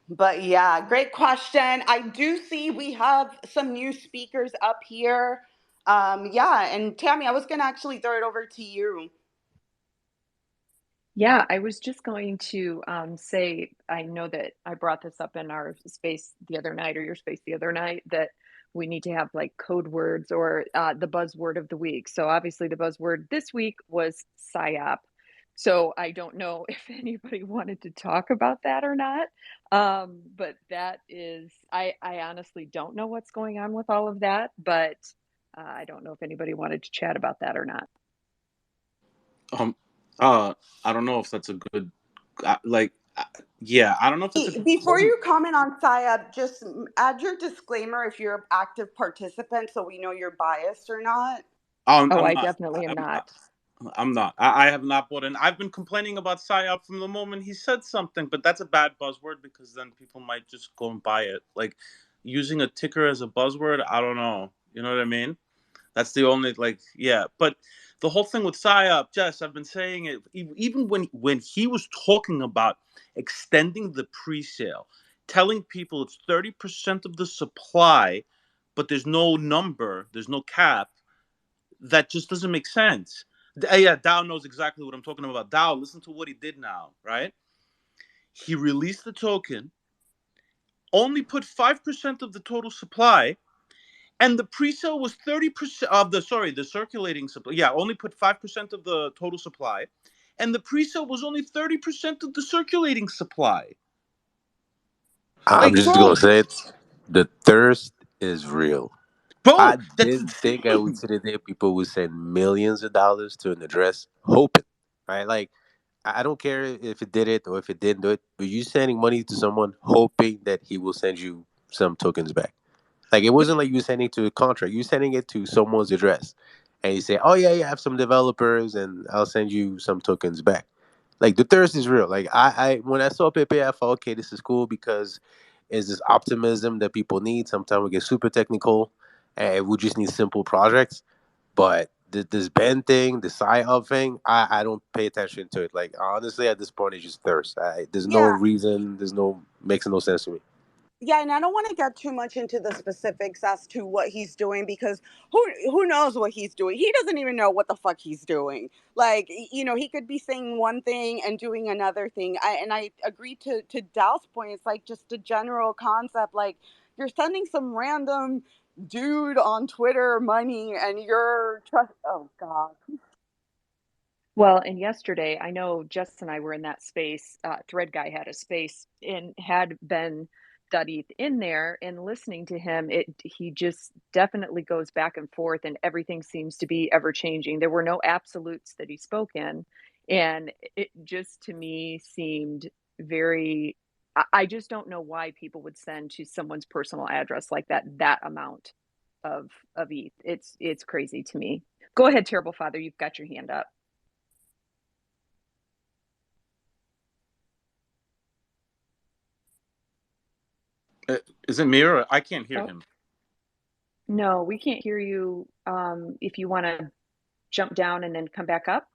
But yeah, great question. I do see we have some new speakers up here. Yeah, and Tammy, I was gonna actually throw it over to you. Yeah, I was just going to say, I know that I brought this up in our space the other night, or your space the other night, that we need to have like code words or the buzzword of the week. So obviously the buzzword this week was PSYOP. So I don't know if anybody wanted to talk about that or not. But that is, I honestly don't know what's going on with all of that, but I don't know if anybody wanted to chat about that or not. Um, I don't know if that's a good, like, yeah, I don't know if that's a good. Before you comment on SIAP, just add your disclaimer if you're an active participant so we know you're biased or not. Oh, I'm I not. definitely am I'm not. not. I'm not. I have not bought in. I've been complaining about PSYOP from the moment he said something, but that's a bad buzzword because then people might just go and buy it. Like using a ticker as a buzzword, I don't know. You know what I mean? That's the only yeah. But the whole thing with PSYOP, Jess, I've been saying it even when he was talking about extending the pre-sale, telling people it's 30% of the supply, but there's no number, there's no cap. That just doesn't make sense. Yeah, Dow knows exactly what I'm talking about. Dow, listen to what he did now, right? He released the token, only put 5% of the total supply, and the pre-sale was 30% of the circulating supply. Yeah, only put 5% of the total supply, and the pre-sale was only 30% of the circulating supply. I'm Like, just gonna bro, say it. The thirst is real. I that's didn't think I would insane. see the day people would send millions of dollars to an address hoping, right? Like, I don't care if it did it or if it didn't do it, but you sending money to someone hoping that he will send you some tokens back. Like, it wasn't like you were sending it to a contract. You were sending it to someone's address. And you say, oh, yeah, yeah, I have some developers and I'll send you some tokens back. Like, the thirst is real. Like, I when I saw Pepe, I thought, okay, this is cool because it's this optimism that people need. Sometimes we get super technical and we just need simple projects. But this Ben thing, the sci-hub thing, I don't pay attention to it. Like, honestly, at this point, it's just thirst. There's no Yeah, reason. Makes no sense to me. yeah, and I don't want to get too much into the specifics as to what he's doing because who knows what he's doing? He doesn't even know what the fuck he's doing. Like, he could be saying one thing and doing another thing. I agree to Dow's point. It's like just a general concept. Like, you're sending some random dude on Twitter money, and you're trust. Oh God. Well, and yesterday, I know Jess and I were in that space. Thread Guy had a space and had Ben.ETH in there, and listening to him, he just definitely goes back and forth, and everything seems to be ever changing. There were no absolutes that he spoke in, and it just to me seemed very. I just don't know why people would send to someone's personal address like that amount of ETH. It's crazy to me. Go ahead, Terrible Father. You've got your hand up. Is it me or I can't hear Oh, him? no, we can't hear you. If you want to jump down and then come back up.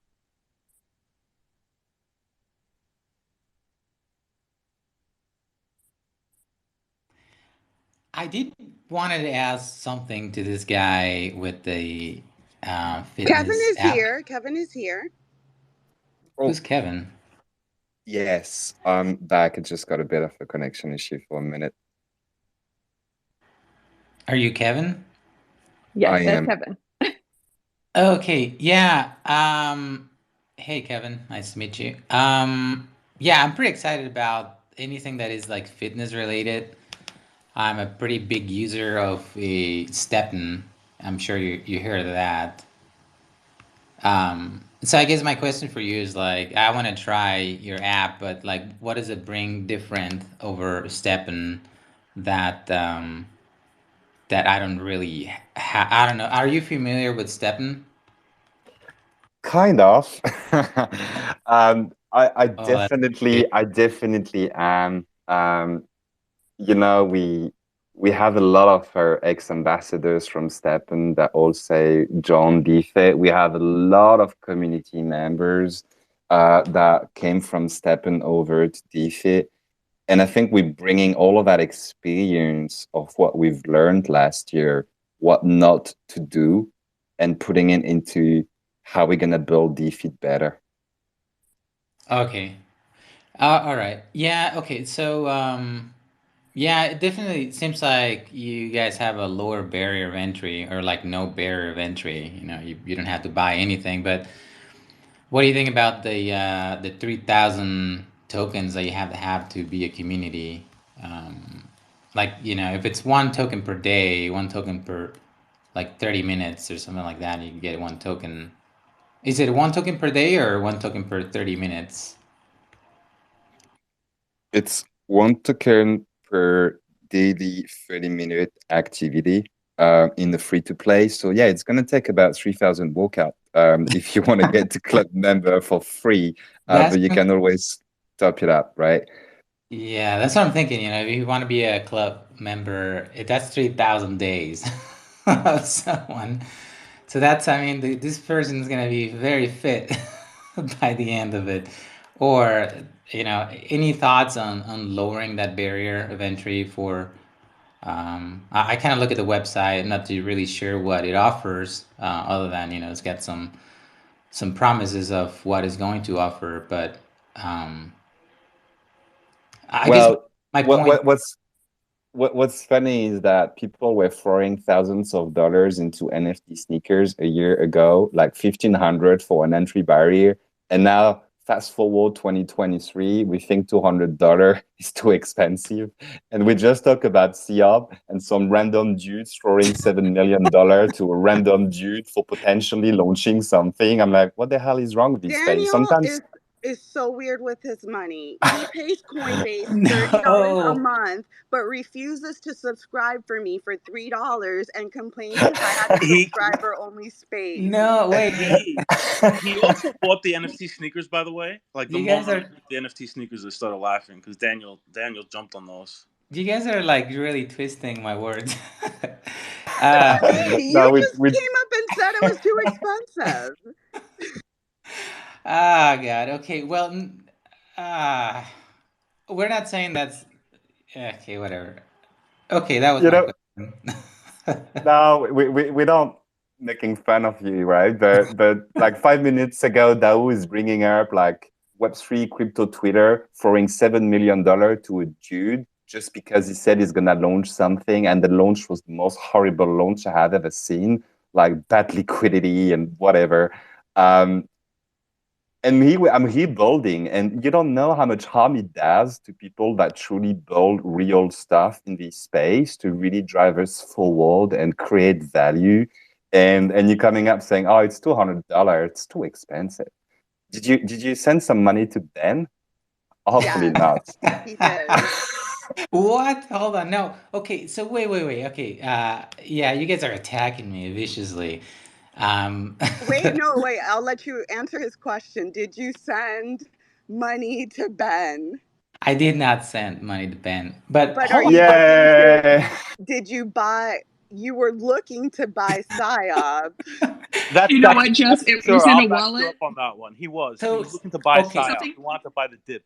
I did wanted to ask something to this guy with the Kevin fitness is app. here. Kevin is here. Who's Oh, Kevin? yes, I'm back. I just got a bit of a connection issue for a minute. Are you Kevin? Yes, I that's am. Kevin. Okay, yeah. Hey Kevin, nice to meet you. Yeah, I'm pretty excited about anything that is like fitness related. I'm a pretty big user of Steppen. I'm sure you heard of that. So I guess my question for you is like, I want to try your app, but like, what does it bring different over Steppen that that I don't really I don't know. Are you familiar with Steppen? Kind of. Oh, that's great. I definitely am. You know, we have a lot of our ex-ambassadors from Steppen that all say John Beefet. We have a lot of community members that came from Steppen over to DeFi. And I think we're bringing all of that experience of what we've learned last year, what not to do, and putting it into how we're going to build DeFi better. Okay. All right. Yeah. Okay. So, yeah, it definitely seems like you guys have a lower barrier of entry, or like no barrier of entry. You don't have to buy anything. But what do you think about the 3,000 tokens that you have to be a community? Like, if it's one token per day, one token per like 30 minutes or something like that, you can get one token. Is it one token per day or one token per 30 minutes? It's one token per daily 30-minute activity in the free-to-play. So yeah, it's going to take about 3,000 walkout if you want to get to club member for free. But you can always top it up, right? Yeah, that's what I'm thinking. If you want to be a club member, that's 3,000 days of someone. So I mean, this person is going to be very fit by the end of it. Or, any thoughts on lowering that barrier of entry for, I kind of look at the website, not to really sure what it offers, other than, it's got some promises of what it's going to offer. But I guess my point. What's funny is that people were throwing thousands of dollars into NFT sneakers a year ago, like 1,500 for an entry barrier. And now, fast forward 2023, we think $200 is too expensive. And we just talked about PSYOP and some random dude throwing $7 million to a random dude for potentially launching something. I'm like, what the hell is wrong with this space? Daniel Sometimes is so weird with his money. He pays Coinbase $30 a No. month, but refuses to subscribe for me for $3 and complains because I had a He subscriber only space. No, wait. he also bought the NFT sneakers, by the way. Like the You guys moment are the NFT sneakers, I started laughing because Daniel jumped on those. you guys are like really twisting my words. uh, You no, just came up and said it was too expensive. God. Okay. Well, we're not saying that's okay. Whatever. Okay, that was you my know, question. no, we don't making fun of you, right? But like 5 minutes ago, Dao is bringing up like Web3 crypto Twitter throwing $7 million to a dude just because he said he's gonna launch something, and the launch was the most horrible launch I have ever seen, like bad liquidity and whatever. Um, and I'm here building, and you don't know how much harm it does to people that truly build real stuff in this space to really drive us forward and create value. And you're coming up saying, "Oh, it's $200. It's too expensive." Did you send some money to Ben? Hopefully Yes, not. he did. What? Hold on. No. Okay. So wait. Okay. Yeah, you guys are attacking me viciously. Um, Wait. I'll let you answer his question. Did you send money to Ben? I did not send money to Ben, but But are hold you on. looking to? Yeah, Did you buy? You were looking to buy PSYOP. You know what, Jess? It was in I'll a back you wallet. up on that one. He was So looking to buy okay, PSYOP. Something He wanted to buy the dip.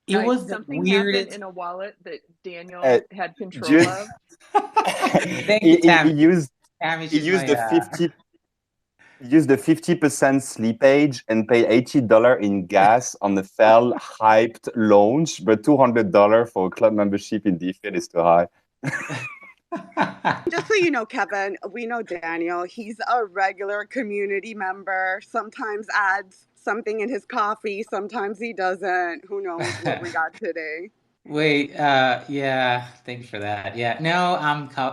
it Guys, was the something happened weirdest. in a wallet that uh, Daniel had control Jude, of. Thank you, he Tammy. used Tammy, he she's used my the 50% slippage and pay $80 in gas on the fell hyped launch, but $200 for a club membership in DeFi is too high. Just so you know, Kevin, we know Daniel. He's a regular community member. Sometimes adds something in his coffee. Sometimes he doesn't. Who knows what we got today? Wait, yeah, thank you for that. Yeah, no,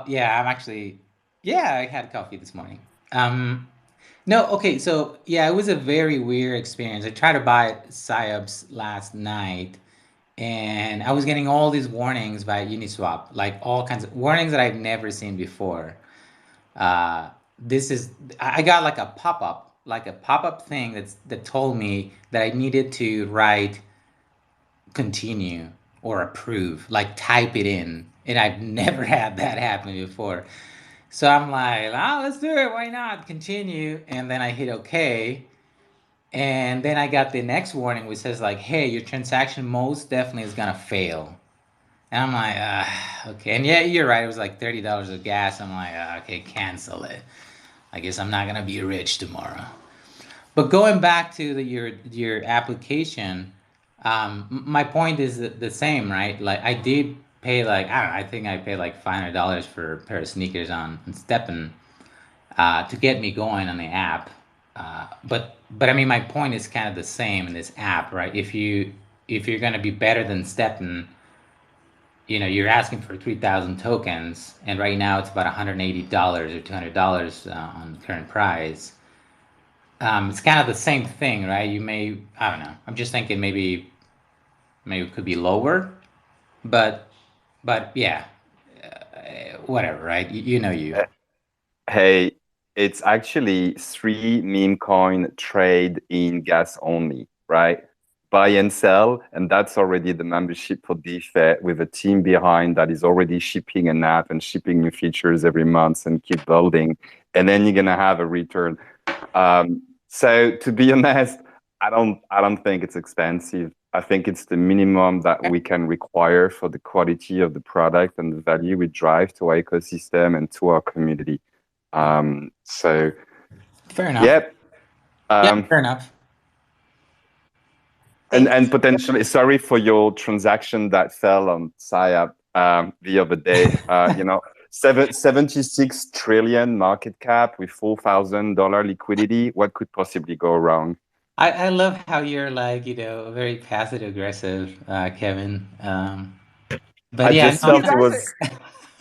yeah, I'm actually, yeah, I had coffee this morning. No, okay, so yeah, it was a very weird experience. I tried to buy PSYOPs last night, and I was getting all these warnings by Uniswap, like all kinds of warnings that I've never seen before. Uh, this is, I got like a pop-up thing that told me that I needed to write continue or approve, like type it in. And I've never had that happen before. So I'm like, oh, let's do it. Why not? Continue. And then I hit OK. And then I got the next warning which says like, hey, your transaction most definitely is gonna fail. And I'm like, okay. And yeah, you're right. It was like $30 of gas. I'm like, okay, cancel it. I guess I'm not gonna be rich tomorrow. But going back to your application, my point is the same, right? Like I did pay like I don't know, I think I paid like $500 for a pair of sneakers on Steppen to get me going on the app. But I mean, my point is kind of the same in this app, right? If you're gonna be better than Steppen, you're asking for 3,000 tokens, and right now it's about $180 or $200 on the current price. It's kind of the same thing, right? I don't know. I'm just thinking maybe it could be lower, but yeah, whatever, right? You know you. Hey, it's actually 3 meme coin trade in gas only, right? Buy and sell, and that's already the membership for DeFi with a team behind that is already shipping an app and shipping new features every month and keep building, and then you're gonna have a return. So to be honest, I don't think it's expensive. I think it's the minimum that we can require for the quality of the product and the value we drive to our ecosystem and to our community. So Fair enough. yep. Yeah, fair enough. And potentially, sorry for your transaction that fell on PSYOP the other day. 76 trillion market cap with $4,000 liquidity. What could possibly go wrong? I love how you're like, very passive aggressive, Kevin. But I yeah, just no, felt it was.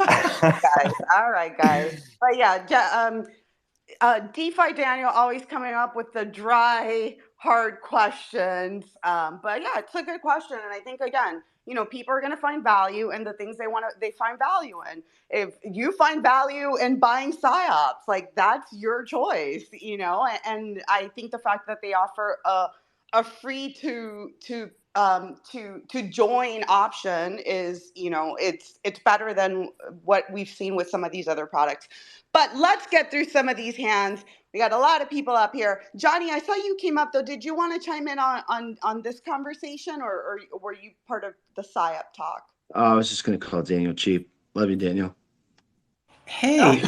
Guys. All right, guys. But yeah, DeFi Daniel always coming up with the dry, hard questions. But yeah, it's a good question, and I think again, people are going to find value in the things they find value in. If you find value in buying psyops, like that's your choice, And I think the fact that they offer a free to join option is, it's better than what we've seen with some of these other products. But let's get through some of these hands. We got a lot of people up here. Johnny, I saw you came up though. Did you want to chime in on this conversation, or were you part of the PSYOP talk? I was just going to call Daniel cheap. Love you, Daniel. Hey,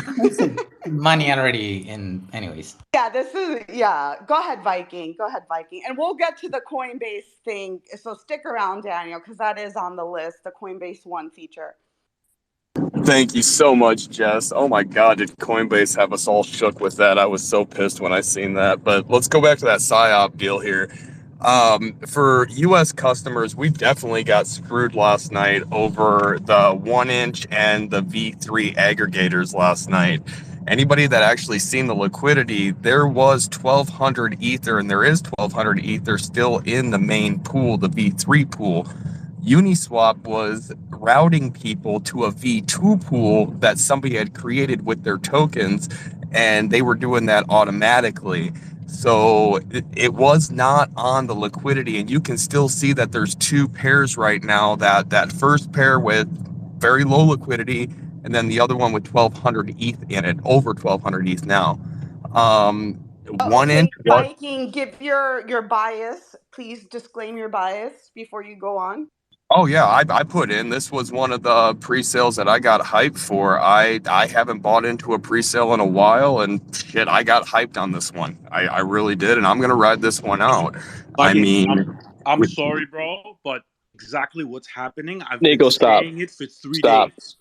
money already in anyways. Yeah, Go ahead, Viking. Go ahead, Viking. And we'll get to the Coinbase thing. So stick around, Daniel, because that is on the list, the Coinbase One feature. Thank you so much, Jess. Oh my God, did Coinbase have us all shook with that? I was so pissed when I seen that. But let's go back to that PSYOP deal here. For U.S. customers, we definitely got screwed last night over the 1-inch and the V3 aggregators last night. Anybody that actually seen the liquidity, there was 1,200 Ether, and there is 1,200 Ether still in the main pool, the V3 pool. Uniswap was routing people to a V2 pool that somebody had created with their tokens, and they were doing that automatically. So it was not on the liquidity, and you can still see that there's 2 pairs right now, that first pair with very low liquidity, and then the other one with 1,200 ETH in it, over 1,200 ETH now. One Okay, inch. Viking, give your bias. Please disclaim your bias before you go on. Oh yeah, I put in. This was one of the pre-sales that I got hyped for. I haven't bought into a pre-sale in a while, and shit, I got hyped on this one. I really did, and I'm gonna ride this one out. I mean, I'm sorry, bro, but exactly what's happening. I've Nico, been stop. saying it for 3 Stop. days.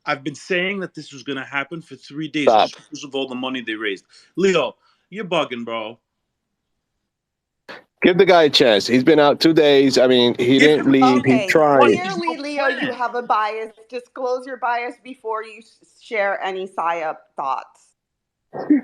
I've been saying that this was gonna happen for 3 days Stop. just because of all the money they raised. Leo, you're bugging, bro. Give the guy a chance. He's been out 2 days. I mean, he didn't leave. Okay, He tried. clearly, Leo, you have a bias. Disclose your bias before you share any PSYOP thoughts.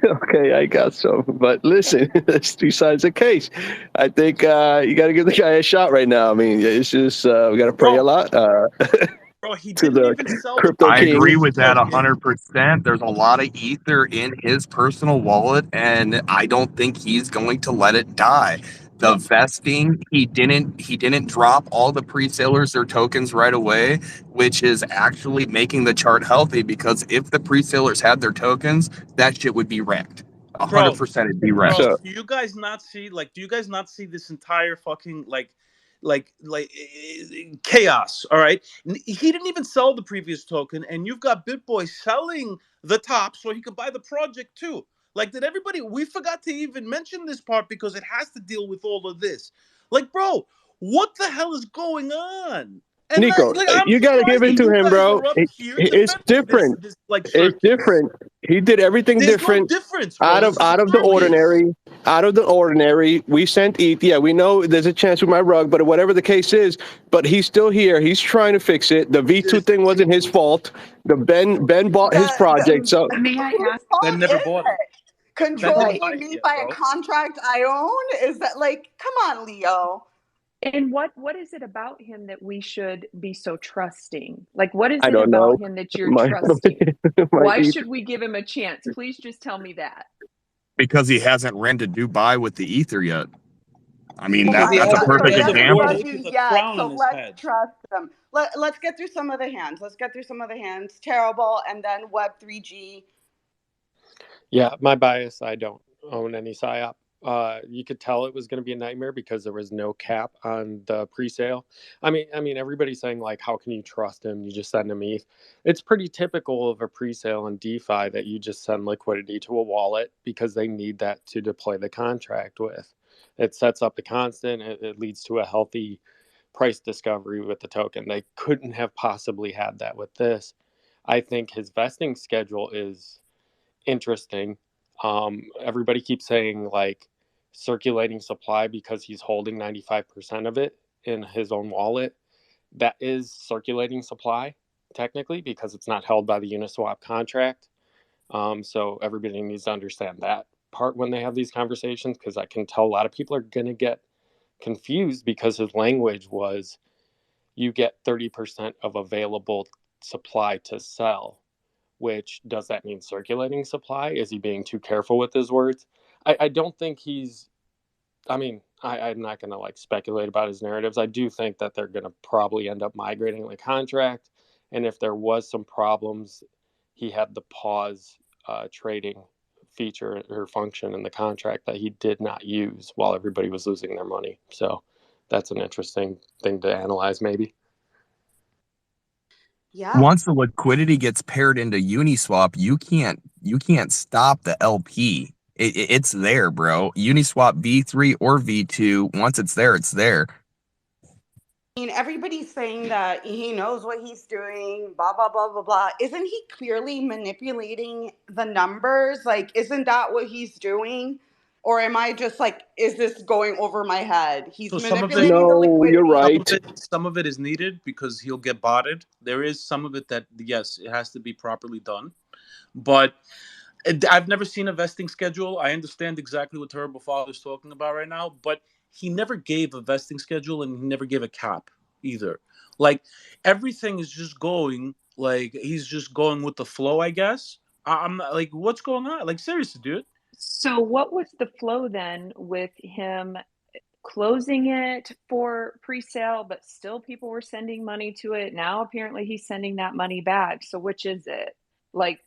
Okay, I got some. But listen, there's 2 sides of the case. I think you got to give the guy a shot right now. I mean, it's just we got to pray a lot. Bro, he to didn't the even sell crypto I king. agree with that 100%. There's a lot of Ether in his personal wallet, and I don't think he's going to let it die. The vesting, he didn't drop all the pre-sellers their tokens right away, which is actually making the chart healthy, because if the pre-sellers had their tokens, that shit would be wrecked. 100% it'd be wrecked. Bro, do you guys not see this entire fucking chaos. All right, he didn't even sell the previous token, and you've got BitBoy selling the top so he could buy the project too. Like, did everybody? We forgot to even mention this part because it has to deal with all of this. Like, bro, what the hell is going on? And Nico, I'm you got to give surprised it that to you him, guys bro. are up here It's defending different. this like It's circus. different. He did everything There's different. no difference, bro. Out of the ordinary. Out of the ordinary. We sent ETH. Yeah, we know there's a chance with my rug, but whatever the case is, but he's still here. He's trying to fix it. The V2 thing wasn't his fault. The Ben bought his project. So may I ask? Ben never bought it. Controlling Right. me by a contract I own? Is that like, come on, Leo? And what is it about him that we should be so trusting? Like, what is I it don't about know. him that you're trusting? Why should we give him a chance? Please just tell me that. Because he hasn't ran to Dubai with the Ether yet. I mean, that's he a hasn't perfect ran to example. Dubai with a Yet, crown so on his let's head. trust them. Let's get through some of the hands. Terrible, and then Web3G. Yeah, my bias, I don't own any PSYOP. You could tell it was going to be a nightmare because there was no cap on the pre-sale. I mean, everybody's saying like, how can you trust him? You just send him ETH. It's pretty typical of a pre-sale in DeFi that you just send liquidity to a wallet because they need that to deploy the contract with. It sets up the constant. It leads to a healthy price discovery with the token. They couldn't have possibly had that with this. I think his vesting schedule is interesting. Everybody keeps saying like circulating supply because he's holding 95% of it in his own wallet. That is circulating supply technically because it's not held by the Uniswap contract. So everybody needs to understand that part when they have these conversations, because I can tell a lot of people are going to get confused because his language was you get 30% of available supply to sell. Which, does that mean circulating supply? Is he being too careful with his words? I don't think he's, I'm not going to like speculate about his narratives. I do think that they're going to probably end up migrating the contract. And if there was some problems, he had the pause trading feature or function in the contract that he did not use while everybody was losing their money. So that's an interesting thing to analyze maybe. Yeah. Once the liquidity gets paired into Uniswap, you can't stop the LP. It's there, bro. Uniswap V3 or V2, once it's there, it's there. I mean, everybody's saying that he knows what he's doing, blah, blah, blah, blah, blah. Isn't he clearly manipulating the numbers? Like, isn't that what he's doing? Or am I just like, is this going over my head? He's So some of it- manipulating the No, liquidity. you're right. Some of it is needed because he'll get botted. There is some of it that, yes, it has to be properly done. But I've never seen a vesting schedule. I understand exactly what Terrible Father is talking about right now, but he never gave a vesting schedule and he never gave a cap either. Like, everything is just going, like, he's just going with the flow, I guess. I'm not, like, what's going on? Like, seriously, dude. So what was the flow then with him closing it for pre-sale, but still people were sending money to it? Now apparently he's sending that money back. So which is it? Like,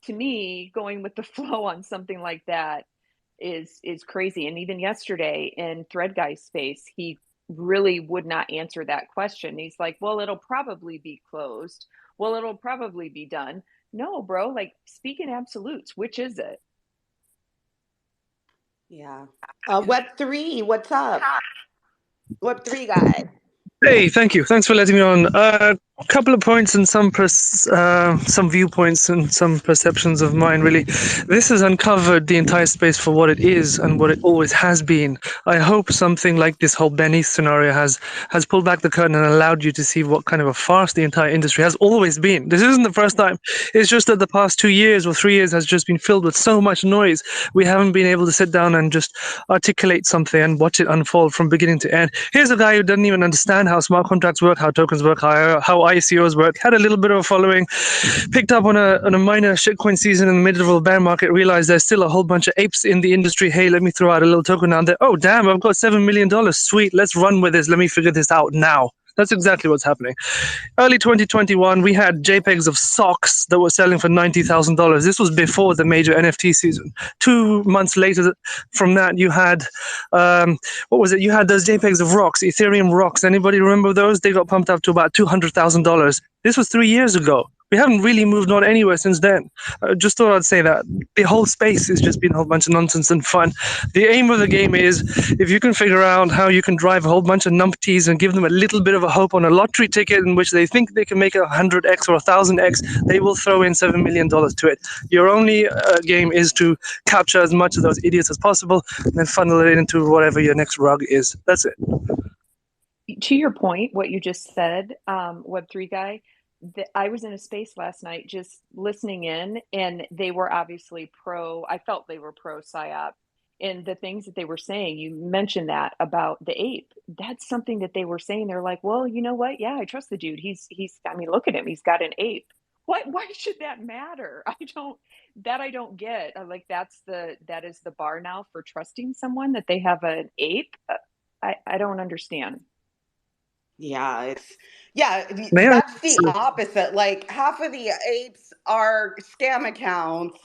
to me, going with the flow on something like that is crazy. And even yesterday in Thread Guy's space, he really would not answer that question. He's like, well, it'll probably be closed. Well, it'll probably be done. No, bro, like, speak in absolutes. Which is it? Yeah. Web3, what's up? Web3 guy. Hey, thank you. Thanks for letting me on. A couple of points and some viewpoints and some perceptions of mine, really. This has uncovered the entire space for what it is and what it always has been. I hope something like this whole Ben.ETH scenario has pulled back the curtain and allowed you to see what kind of a farce the entire industry has always been. This isn't the first time. It's just that the past 2 years or 3 years has just been filled with so much noise. We haven't been able to sit down and just articulate something and watch it unfold from beginning to end. Here's a guy who doesn't even understand how smart contracts work, how tokens work, how ICOs work, had a little bit of a following, picked up on a minor shitcoin season in the middle of a bear market, realized there's still a whole bunch of apes in the industry. Hey, let me throw out a little token down there. Oh, damn, I've got $7 million. Sweet, let's run with this. Let me figure this out now. That's exactly what's happening. Early 2021, we had JPEGs of socks that were selling for $90,000. This was before the major NFT season. 2 months later from that, you had, what was it? You had those JPEGs of rocks, Ethereum rocks. Anybody remember those? They got pumped up to about $200,000. This was 3 years ago. We haven't really moved on anywhere since then. Just thought I'd say that. The whole space has just been a whole bunch of nonsense and fun. The aim of the game is, if you can figure out how you can drive a whole bunch of numpties and give them a little bit of a hope on a lottery ticket in which they think they can make 100x or 1000x, they will throw in $7 million to it. Your only game is to capture as much of those idiots as possible and then funnel it into whatever your next rug is. That's it. To your point, what you just said, Web3 guy, I was in a space last night just listening in, and they were obviously I felt they were pro PSYOP. And the things that they were saying, you mentioned that about the ape. That's something that they were saying. They're like, well, you know what? Yeah, I trust the dude. He's I mean, look at him. He's got an ape. Why should that matter? I don't get. Like that is the bar now for trusting someone, that they have an ape. I don't understand. Yeah, May I? that's the opposite. Like half of the apes are scam accounts.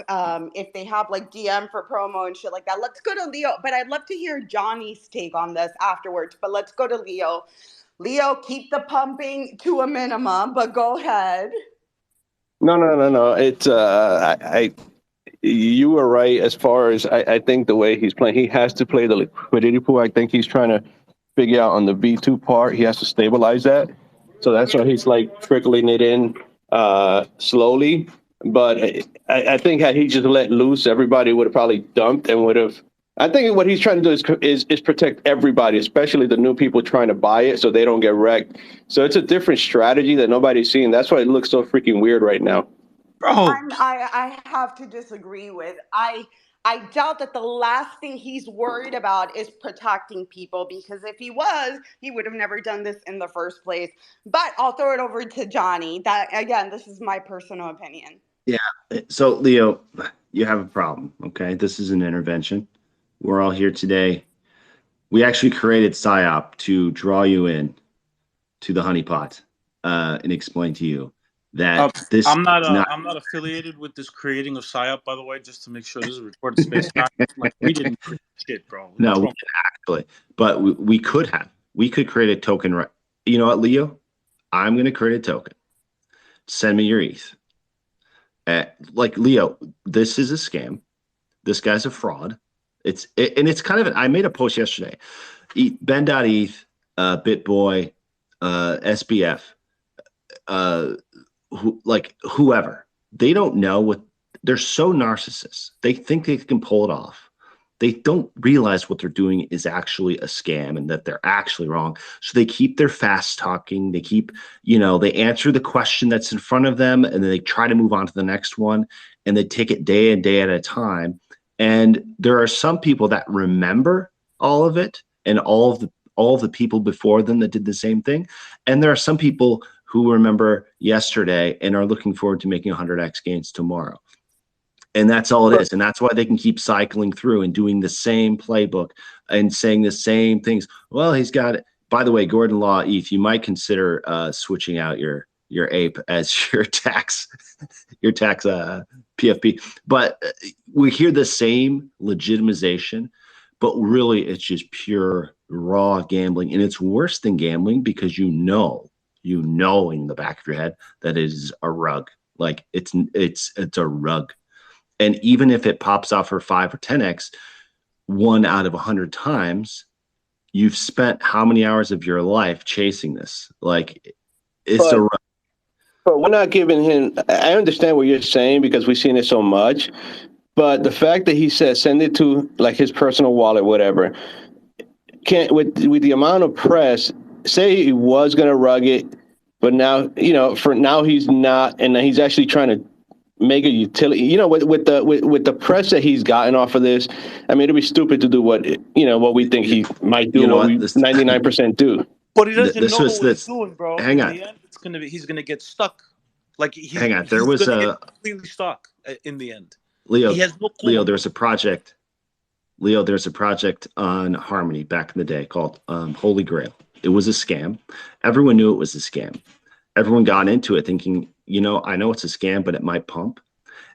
If they have like DM for promo and shit like that. Let's go to Leo, but I'd love to hear Johnny's take on this afterwards. But let's go to Leo. Leo, keep the pumping to a minimum, but go ahead. No. It's you were right as far as I think the way he's playing. He has to play the liquidity pool. I think he's trying to figure out on the V2 part. He has to stabilize that. So that's why he's like trickling it in slowly. But I think had he just let loose, everybody would have probably dumped and would have. I think what he's trying to do is protect everybody, especially the new people trying to buy it so they don't get wrecked. So it's a different strategy that nobody's seeing. That's why it looks so freaking weird right now. Bro, I have to disagree with. I doubt that the last thing he's worried about is protecting people, because if he was, he would have never done this in the first place. But I'll throw it over to Johnny. That, again, this is my personal opinion. Yeah. So, Leo, you have a problem, okay? This is an intervention. We're all here today. We actually created PSYOP to draw you in to the honeypot and explain to you that this I'm not affiliated with this creating of PSYOP, by the way, just to make sure this is a recorded space. Like, we didn't create shit, bro. No, we actually, but we could have. We could create a token. Right? You know what, Leo? I'm going to create a token. Send me your ETH. Like, Leo, this is a scam. This guy's a fraud. It's kind of I made a post yesterday. Ben.ETH, BitBoy, SBF, whoever, they don't know what they're so narcissists. They think they can pull it off. They don't realize what they're doing is actually a scam and that they're actually wrong. So they keep their fast talking. They keep, they answer the question that's in front of them and then they try to move on to the next one, and they take it day and day at a time. And there are some people that remember all of it and all of the people before them that did the same thing. And there are some people who remember yesterday and are looking forward to making 100x gains tomorrow. And that's all it is. And that's why they can keep cycling through and doing the same playbook and saying the same things. Well, he's got it. By the way, Gordon Law ETH, you might consider switching out your ape as your tax PFP. But we hear the same legitimization, but really it's just pure raw gambling. And it's worse than gambling because you know in the back of your head that it is a rug. Like it's a rug. And even if it pops off for 5 or 10x, 1 out of 100 times, you've spent how many hours of your life chasing this? Like it's a rug. But we're not giving him. I understand what you're saying because we've seen it so much. But the fact that he says send it to like his personal wallet, whatever, can't with the amount of press. Say he was gonna rug it, but now for now he's not, and he's actually trying to make a utility. With the press that he's gotten off of this, I mean, it'd be stupid to do what we think he might do. What we 99% do. But he doesn't know what he's doing, bro. Hang on. In the end, he's gonna get stuck. Like hang on. There was get completely stuck in the end. Leo, he has no clue. Leo, there's a project. Leo, there's a project on Harmony back in the day called Holy Grail. It was a scam. Everyone knew it was a scam. Everyone got into it thinking, I know it's a scam, but it might pump.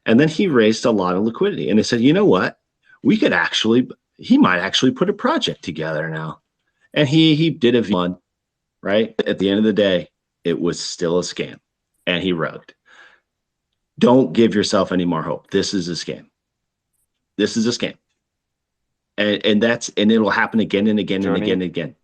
And then he raised a lot of liquidity. And they said, you know what? He might actually put a project together now. And he did a V1, right? At the end of the day, it was still a scam. And he rugged. Don't give yourself any more hope. This is a scam. This is a scam. And it'll happen again and again and again and again.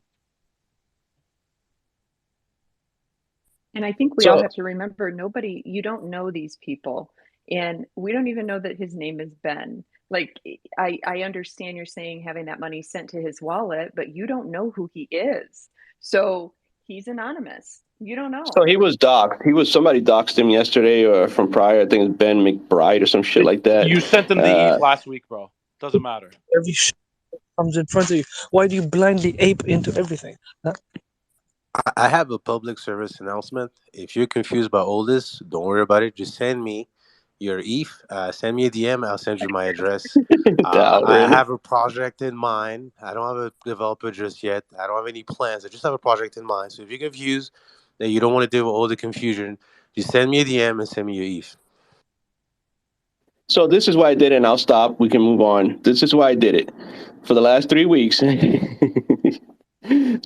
And I think we all have to remember, you don't know these people. And we don't even know that his name is Ben. Like, I understand you're saying having that money sent to his wallet, but you don't know who he is. So he's anonymous. You don't know. So he was doxxed. Somebody doxed him yesterday or from prior. I think it's Ben McBride or some shit like that. You sent him the ETH last week, bro. Doesn't matter. Every shit comes in front of you. Why do you blindly ape into everything? Huh? I have a public service announcement. If you're confused about all this, don't worry about it. Just send me your ETH. Send me a DM. I'll send you my address. I have a project in mind. I don't have a developer just yet. I don't have any plans. I just have a project in mind. So if you're confused, that you don't want to deal with all the confusion, just send me a DM and send me your ETH. So this is why I did it, and I'll stop. We can move on. This is why I did it. For the last 3 weeks,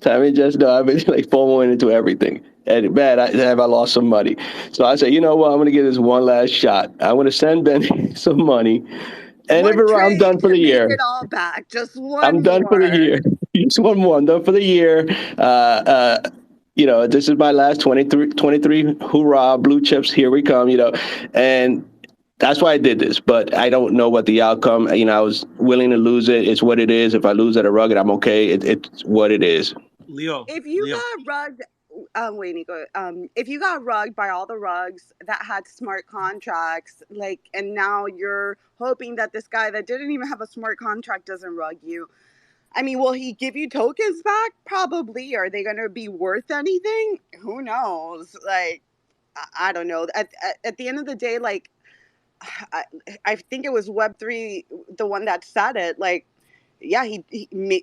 Tommy just know I've been like FOMOing into everything. And man, I lost some money. So I said, you know what? I'm going to give this one last shot. I'm going to send Ben some money. And I'm done for the year. Make it all back. Just one I'm done for the year. Just one more. I'm done for the year. This is my last 23. Hoorah, blue chips. Here we come, and that's why I did this, but I don't know what the outcome. I was willing to lose it. It's what it is. If I lose at a rug, I'm okay. It's what it is. Leo, if you got rugged, if you got rugged by all the rugs that had smart contracts, and now you're hoping that this guy that didn't even have a smart contract doesn't rug you. I mean, will he give you tokens back? Probably. Are they going to be worth anything? Who knows? I don't know. At the end of the day, I think it was Web3, the one that said it.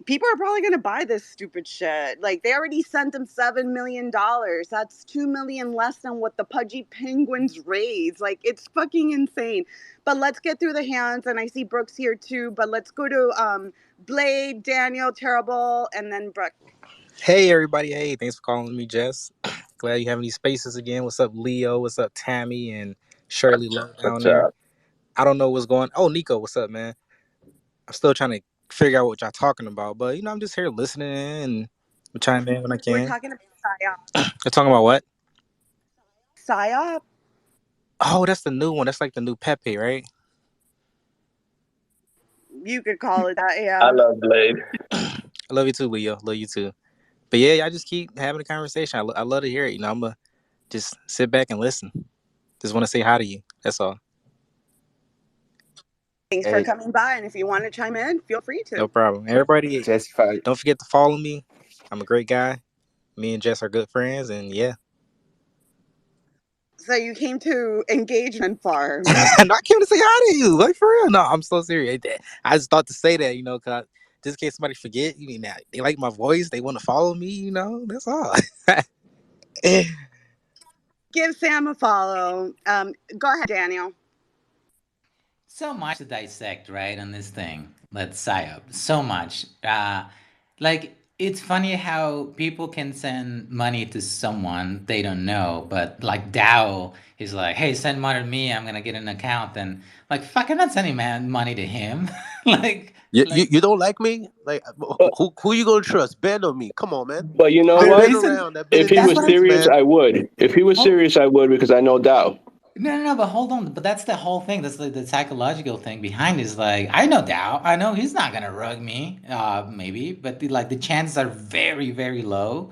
People are probably gonna buy this stupid shit. They already sent him $7 million. That's $2 million less than what the Pudgy Penguins raised. It's fucking insane. But let's get through the hands, and I see Brooks here too. But let's go to Blade, Daniel, Terrible, and then Brooke. Hey everybody! Hey, thanks for calling me, Jess. Glad you having these spaces again. What's up, Leo? What's up, Tammy and Shirley down there? I don't know what's going. Oh, Nico, what's up, man? I'm still trying to figure out what y'all talking about, but I'm just here listening and chime in when I can. We're talking about PSYOP. You're talking about what? PSYOP. Oh, that's the new one. That's like the new Pepe, right? You could call it that, yeah. I love Blade. I love you too, Leo. Love you too. But yeah, I just keep having a conversation. I love to hear it. I'm gonna just sit back and listen. Just want to say hi to you. That's all. Thanks for coming by, and if you want to chime in, feel free to. No problem. Everybody, don't forget to follow me. I'm a great guy. Me and Jess are good friends, and yeah. So you came to Engagement Farm. No, I came to say hi to you. For real. No, I'm so serious. I just thought to say that, because just in case somebody forget, they like my voice, they want to follow me, that's all. Give Sam a follow. Go ahead, Daniel. So much to dissect, right, on this thing. Let's PSYOP. So much. It's funny how people can send money to someone they don't know, but Dow is like, hey, send money to me, I'm gonna get an account, and fuck, I'm not sending money to him. You don't like me? Who you gonna trust, Ben or me? Come on, man. But you know what? If he was serious, I would. If he was serious, I would, because I know Dow. No, but hold on. But that's the whole thing. That's the psychological thing behind it. Is I know Dow. I know he's not gonna rug me. Maybe, but the chances are very, very low.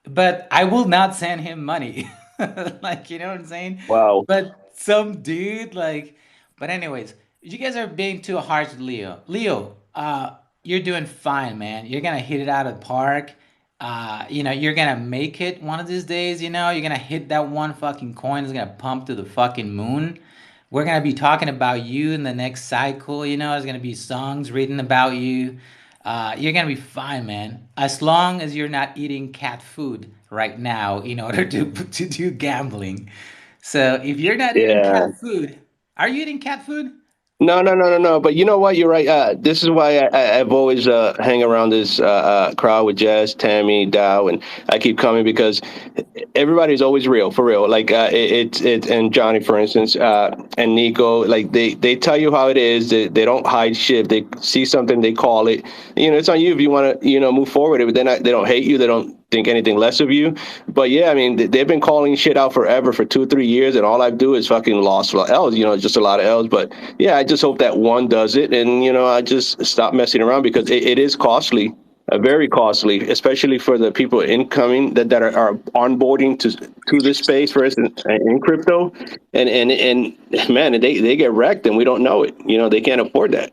But I will not send him money. You know what I'm saying? Wow. But some dude but anyways, you guys are being too harsh with Leo. Leo, you're doing fine, man. You're gonna hit it out of the park. You're gonna make it one of these days. You're gonna hit that one fucking coin. It's gonna pump to the fucking moon. We're gonna be talking about you in the next cycle. There's gonna be songs written about you. you're gonna be fine, man. As long as you're not eating cat food right now in order to do gambling. So if you're not eating Yeah. cat food, are you eating cat food? No. But you know what? You're right. This is why I've always hang around this crowd with Jess, Tammy, Dow, and I keep coming because everybody's always real, for real. Like it's and Johnny, for instance, and Nico. Like they tell you how it is. They don't hide shit. If they see something, they call it. You know, it's on you if you want to move forward. But they don't hate you. They don't think anything less of you. But yeah, I mean, they've been calling shit out forever for 2 or 3 years, and all I do is fucking lost L's. Just a lot of L's. But yeah, I just hope that one does it, and I just stop messing around because it is costly, very costly, especially for the people incoming that are onboarding to this space, for instance, in crypto, and man, they get wrecked, and we don't know it. They can't afford that.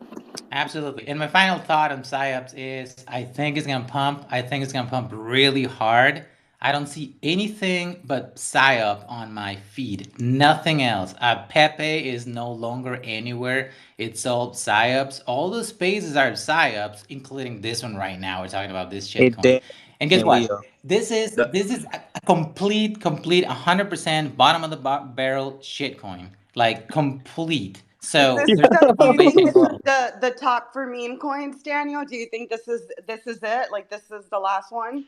Absolutely. And my final thought on PSYOPs is I think it's gonna pump. I think it's gonna pump really hard. I don't see anything but PSYOP on my feed. Nothing else. Pepe is no longer anywhere. It's all PSYOPs. All the spaces are PSYOPs, including this one right now. We're talking about this Hey, shitcoin. Dan And guess and what? Leo. This is a complete 100% bottom of the barrel shitcoin. Like complete. So there's Do no you way it think can this is go. the talk for meme coins, Daniel? Do you think this is it? Like this is the last one?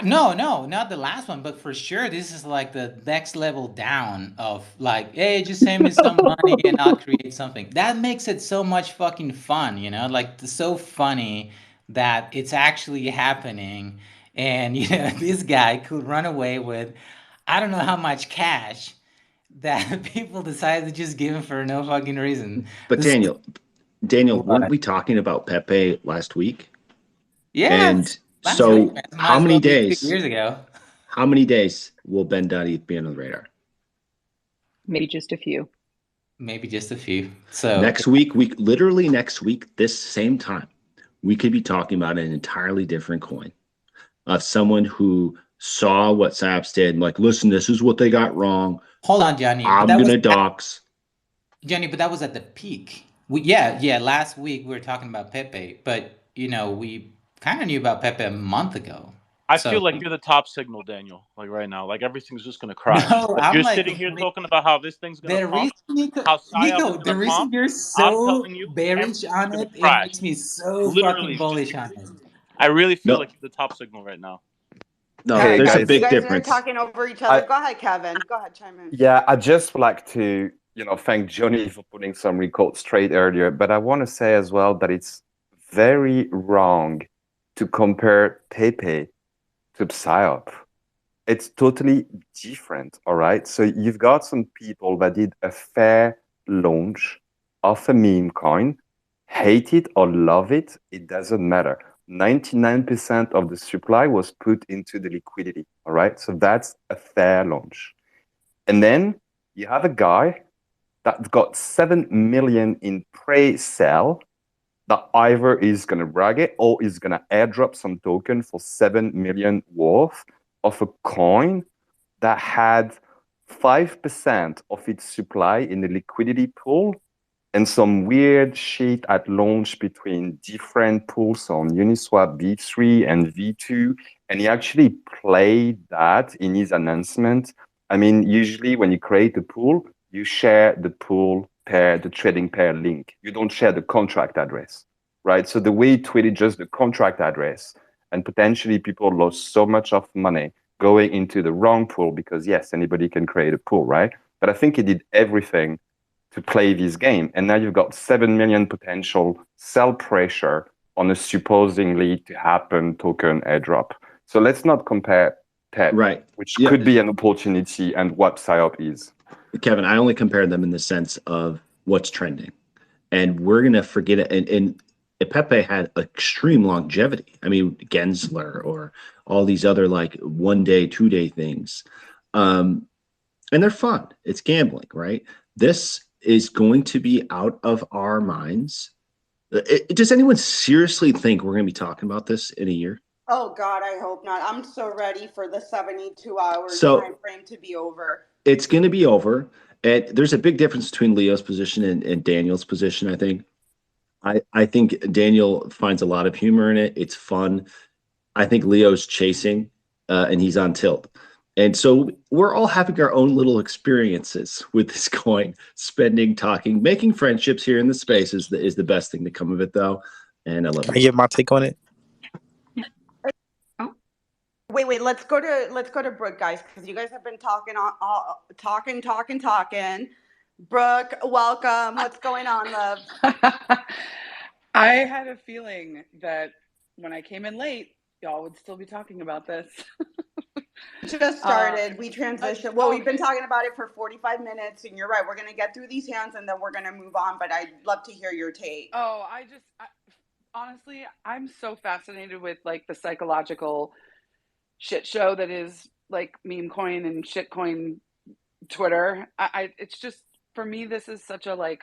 No, not the last one, but for sure this is like the next level down of like, hey, just send me some money and I'll create something. That makes it so much fucking fun, like so funny that it's actually happening. And this guy could run away with I don't know how much cash that people decide to just give him for no fucking reason. But This is Daniel, weren't what? we talking about Pepe last week? Yes, And last week, so man. Might as well be 2 years ago. how many days will Ben.ETH be on the radar? Maybe just a few. Maybe just a few. So Next week, literally next week, this same time, we could be talking about an entirely different coin of someone who saw what Saps did and like, listen, this is what they got wrong. hold on, Johnny. But I'm that was gonna dox. Johnny, but that was at the peak. Yeah. Last week we were talking about Pepe, but we kind of knew about Pepe a month ago. I So feel like you're the top signal, Daniel. Like right now, like everything's just gonna crash. no, Like I'm you're like sitting here talking about how this thing's gonna the pump, reason Nico, how PSYOP is Nico, the gonna reason pump. you're I'm so telling you, bearish everything's on gonna it, it crash. makes me so Literally, fucking bullish on it. I really feel No, like you're the top signal right now. no, Hey there's a guys, Guys, you big guys are difference. talking over each other. Go ahead, Kevin. Go ahead, chime in. yeah, I just would like to, thank Johnny for putting some records straight earlier. But I want to say as well that it's very wrong to compare Pepe to PSYOP. It's totally different, all right? So you've got some people that did a fair launch of a meme coin, hate it or love it, it doesn't matter. 99% of the supply was put into the liquidity, all right? So that's a fair launch. And then you have a guy that got 7 million in pre-sale that either is going to brag it or is going to airdrop some token for 7 million worth of a coin that had 5% of its supply in the liquidity pool and some weird shit at launch between different pools on Uniswap V3 and V2. And he actually played that in his announcement. I mean, usually when you create a pool, you share the pool pair, the trading pair link. You don't share the contract address, right? So the way he tweeted just the contract address, and potentially people lost so much of money going into the wrong pool because yes, anybody can create a pool, right? But I think he did everything to play this game. And now you've got 7 million potential sell pressure on a supposedly to happen token airdrop. So let's not compare PEP, Right. which Yeah. could be an opportunity, and what PSYOP is. Kevin, I only compare them in the sense of what's trending. And we're going to forget it. And Pepe had extreme longevity. I mean, Gensler or all these other like 1 day, 2 day things. And they're fun. It's gambling, right? This is going to be out of our minds. Does anyone seriously think we're going to be talking about this in a year? Oh God, I hope not. I'm so ready for the 72 hours So- time frame to be over. It's going to be over. And there's a big difference between Leo's position and Daniel's position, I think. I think Daniel finds a lot of humor in it. It's fun. I think Leo's chasing, and he's on tilt. And so we're all having our own little experiences with this coin, spending, talking, making friendships here in the space is the best thing to come of it, though. And I love Can it. I give my take on it? Wait. Let's go to Brooke, guys, because you guys have been talking. Brooke, welcome. What's going on, love? I had a feeling that when I came in late, y'all would still be talking about this. Just started. We transitioned. Well, we've been talking about it for 45 minutes, and you're right. We're going to get through these hands, and then we're going to move on. But I'd love to hear your take. Oh, honestly, I'm so fascinated with like the psychological shit show that is like meme coin and shit coin Twitter. It's just, for me, this is such a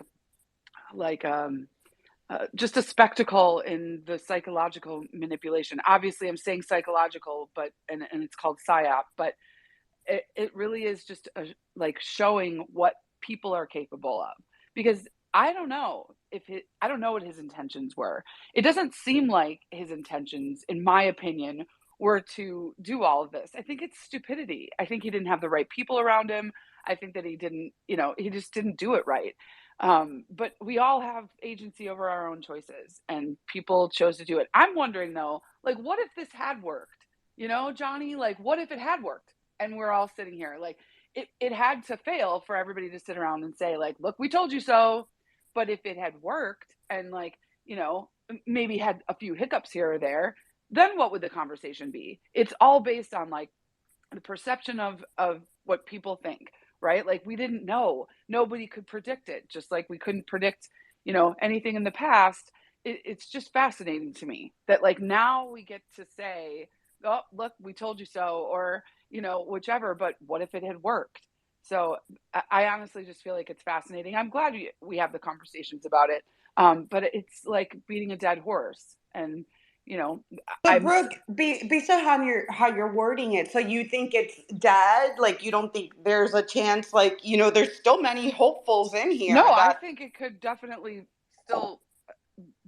just a spectacle in the psychological manipulation. Obviously, I'm saying psychological, but and it's called PSYOP, but it really is just like showing what people are capable of. Because I don't know I don't know what his intentions were. It doesn't seem like his intentions, in my opinion, were to do all of this. I think it's stupidity. I think he didn't have the right people around him. I think that he didn't, he just didn't do it right. But we all have agency over our own choices, and people chose to do it. I'm wondering though, like, what if this had worked? Johnny, like, what if it had worked and we're all sitting here? Like, it had to fail for everybody to sit around and say, like, look, we told you so. But if it had worked and, like, maybe had a few hiccups here or there, then what would the conversation be? It's all based on like the perception of what people think, right? Like, we didn't know. Nobody could predict it, just like we couldn't predict, anything in the past. It's just fascinating to me that, like, now we get to say, oh, look, we told you so, or, whichever, but what if it had worked? So I honestly just feel like it's fascinating. I'm glad we have the conversations about it. But it's like beating a dead horse. And, So, Brooke, based on how you're wording it, so you think it's dead? Like, you don't think there's a chance? Like, there's still many hopefuls in here. No, I think it could definitely still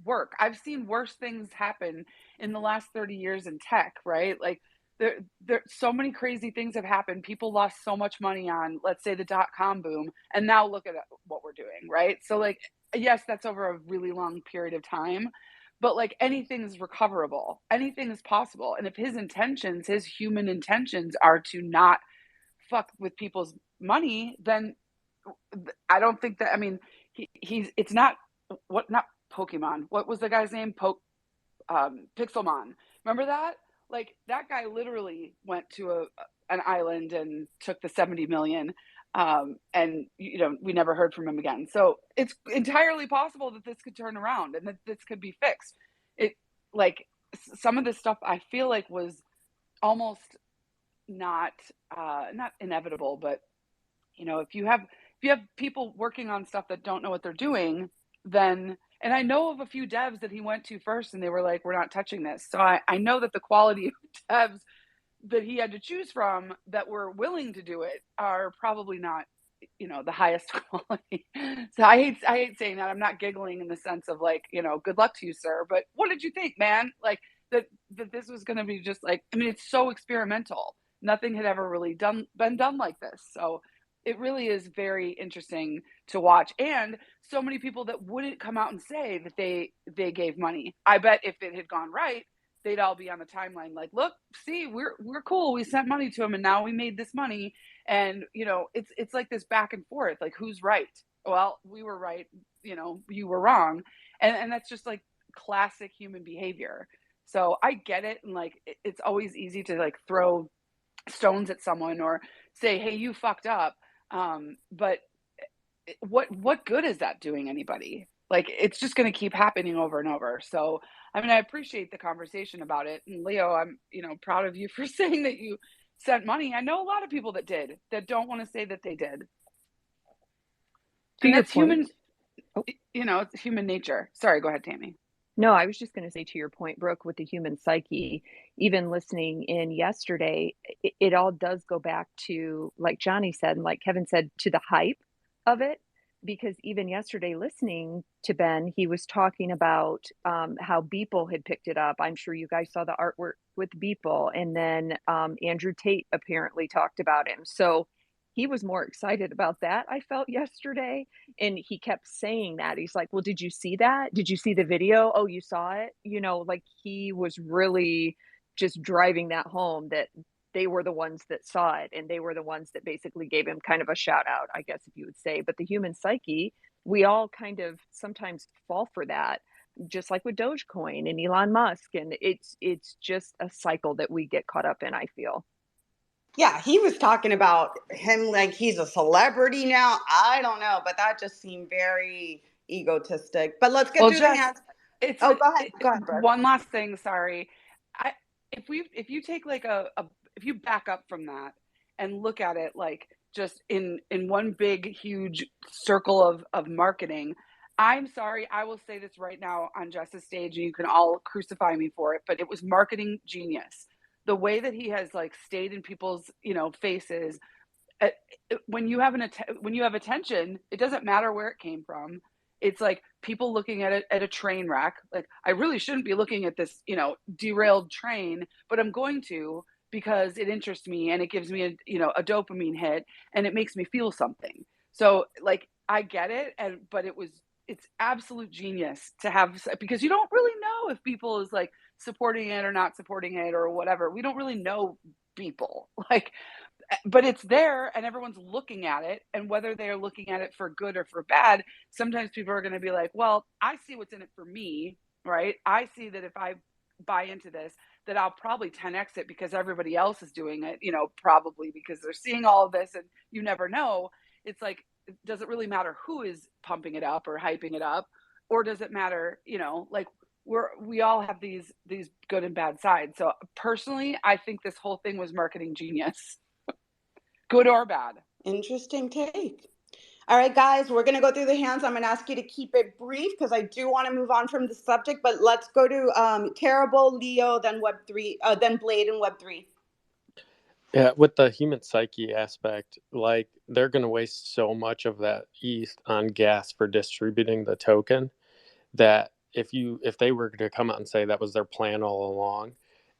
work. I've seen worse things happen in the last 30 years in tech, right? Like, there so many crazy things have happened. People lost so much money on, let's say, the .com boom, and now look at what we're doing, right? So, like, yes, that's over a really long period of time, but like, anything is recoverable, anything is possible. And if his human intentions are to not fuck with people's money, then I don't think that, I mean, it's not Pokemon. What was the guy's name? Pixelmon. Remember that? Like, that guy literally went to an island and took the 70 million. And we never heard from him again. So it's entirely possible that this could turn around and that this could be fixed. Like, some of this stuff I feel like was almost not inevitable, but if you have people working on stuff that don't know what they're doing, then, and I know of a few devs that he went to first and they were like, we're not touching this. So I know that the quality of devs that he had to choose from that were willing to do it are probably not, the highest quality. So I hate saying that. I'm not giggling in the sense of like, good luck to you, sir. But what did you think, man? Like, that this was going to be just like, I mean, it's so experimental. Nothing had ever really been done like this. So it really is very interesting to watch. And so many people that wouldn't come out and say that they gave money. I bet if it had gone right, they'd all be on the timeline like, look, see, we're cool. We sent money to him and now we made this money. And, it's like this back and forth, like, who's right? Well, we were right. You were wrong. And that's just like classic human behavior. So I get it. And like, it's always easy to like throw stones at someone or say, hey, you fucked up. But what good is that doing anybody? Like, it's just going to keep happening over and over. So, I mean, I appreciate the conversation about it. And Leo, I'm, proud of you for saying that you sent money. I know a lot of people that don't want to say that they did. And that's human, it's human nature. Sorry, go ahead, Tammy. No, I was just going to say, to your point, Brooke, with the human psyche, even listening in yesterday, it all does go back to, like Johnny said, and like Kevin said, to the hype of it. because even yesterday listening to Ben, he was talking about how Beeple had picked it up. I'm sure you guys saw the artwork with Beeple, and then Andrew Tate apparently talked about him. So he was more excited about that, I felt, yesterday. And he kept saying that. He's like, well, did you see that? Did you see the video? Oh, you saw it? You know, like he was really just driving that home, that they were the ones that saw it, and they were the ones that basically gave him kind of a shout out, I guess, if you would say. But the human psyche, we all kind of sometimes fall for that, just like with Dogecoin and Elon Musk. And it's just a cycle that we get caught up in, I feel. Yeah, he was talking about him like he's a celebrity now. I don't know, but that just seemed very egotistic. But let's get through the hands. It's go ahead. Go ahead, Brett. One last thing, sorry. If you take like if you back up from that and look at it like just in one big huge circle of marketing, I'm sorry, I will say this right now on Jess's stage, and you can all crucify me for it, but it was marketing genius. The way that he has like stayed in people's, faces. When you have attention, it doesn't matter where it came from. It's like people looking at it at a train wreck. Like, I really shouldn't be looking at this, derailed train, but I'm going to, because it interests me and it gives me a dopamine hit and it makes me feel something. So like, I get it. But it's absolute genius to have, because you don't really know if people is like supporting it or not supporting it or whatever. We don't really know people, like, but it's there and everyone's looking at it, and whether they're looking at it for good or for bad, sometimes people are going to be like, well, I see what's in it for me, right? I see that if I buy into this, that I'll probably 10x it because everybody else is doing it, probably because they're seeing all of this, and you never know. It's like, does it really matter who is pumping it up or hyping it up, or does it matter, like we all have these good and bad sides. So personally, I think this whole thing was marketing genius. Good or bad. Interesting take. All right, guys, we're going to go through the hands. I'm going to ask you to keep it brief because I do want to move on from the subject, but let's go to Terrible, Leo, then Web3, then Blade and Web3. Yeah, with the human psyche aspect, like they're going to waste so much of that ETH on gas for distributing the token that if they were to come out and say that was their plan all along,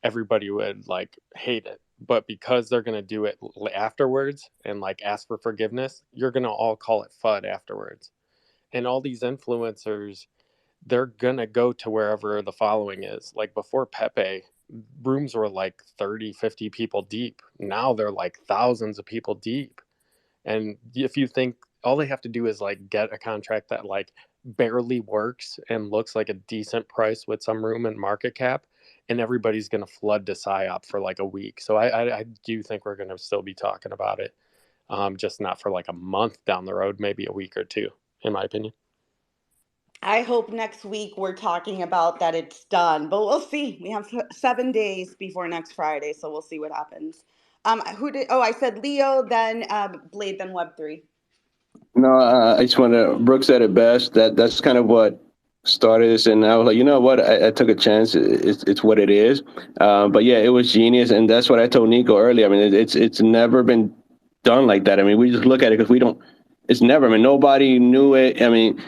everybody would like hate it. But because they're going to do it afterwards and like ask for forgiveness, you're going to all call it FUD afterwards. And all these influencers, they're going to go to wherever the following is. Like before Pepe, rooms were like 30, 50 people deep. Now they're like thousands of people deep. And if you think all they have to do is like get a contract that like barely works and looks like a decent price with some room and market cap, and everybody's going to flood to PSYOP for like a week. So I do think we're going to still be talking about it, just not for like a month down the road, maybe a week or two, in my opinion. I hope next week we're talking about that it's done, but we'll see. We have 7 days before next Friday, so we'll see what happens. I said Leo, then Blade, then Web3. No, I just want to. Brooke said it best. That's kind of what started this, and I was like, you know what? I took a chance. It's what it is. But yeah, it was genius, and that's what I told Nico earlier. I mean, it's never been done like that. I mean, we just look at it because we don't. It's never. I mean, nobody knew it. I mean,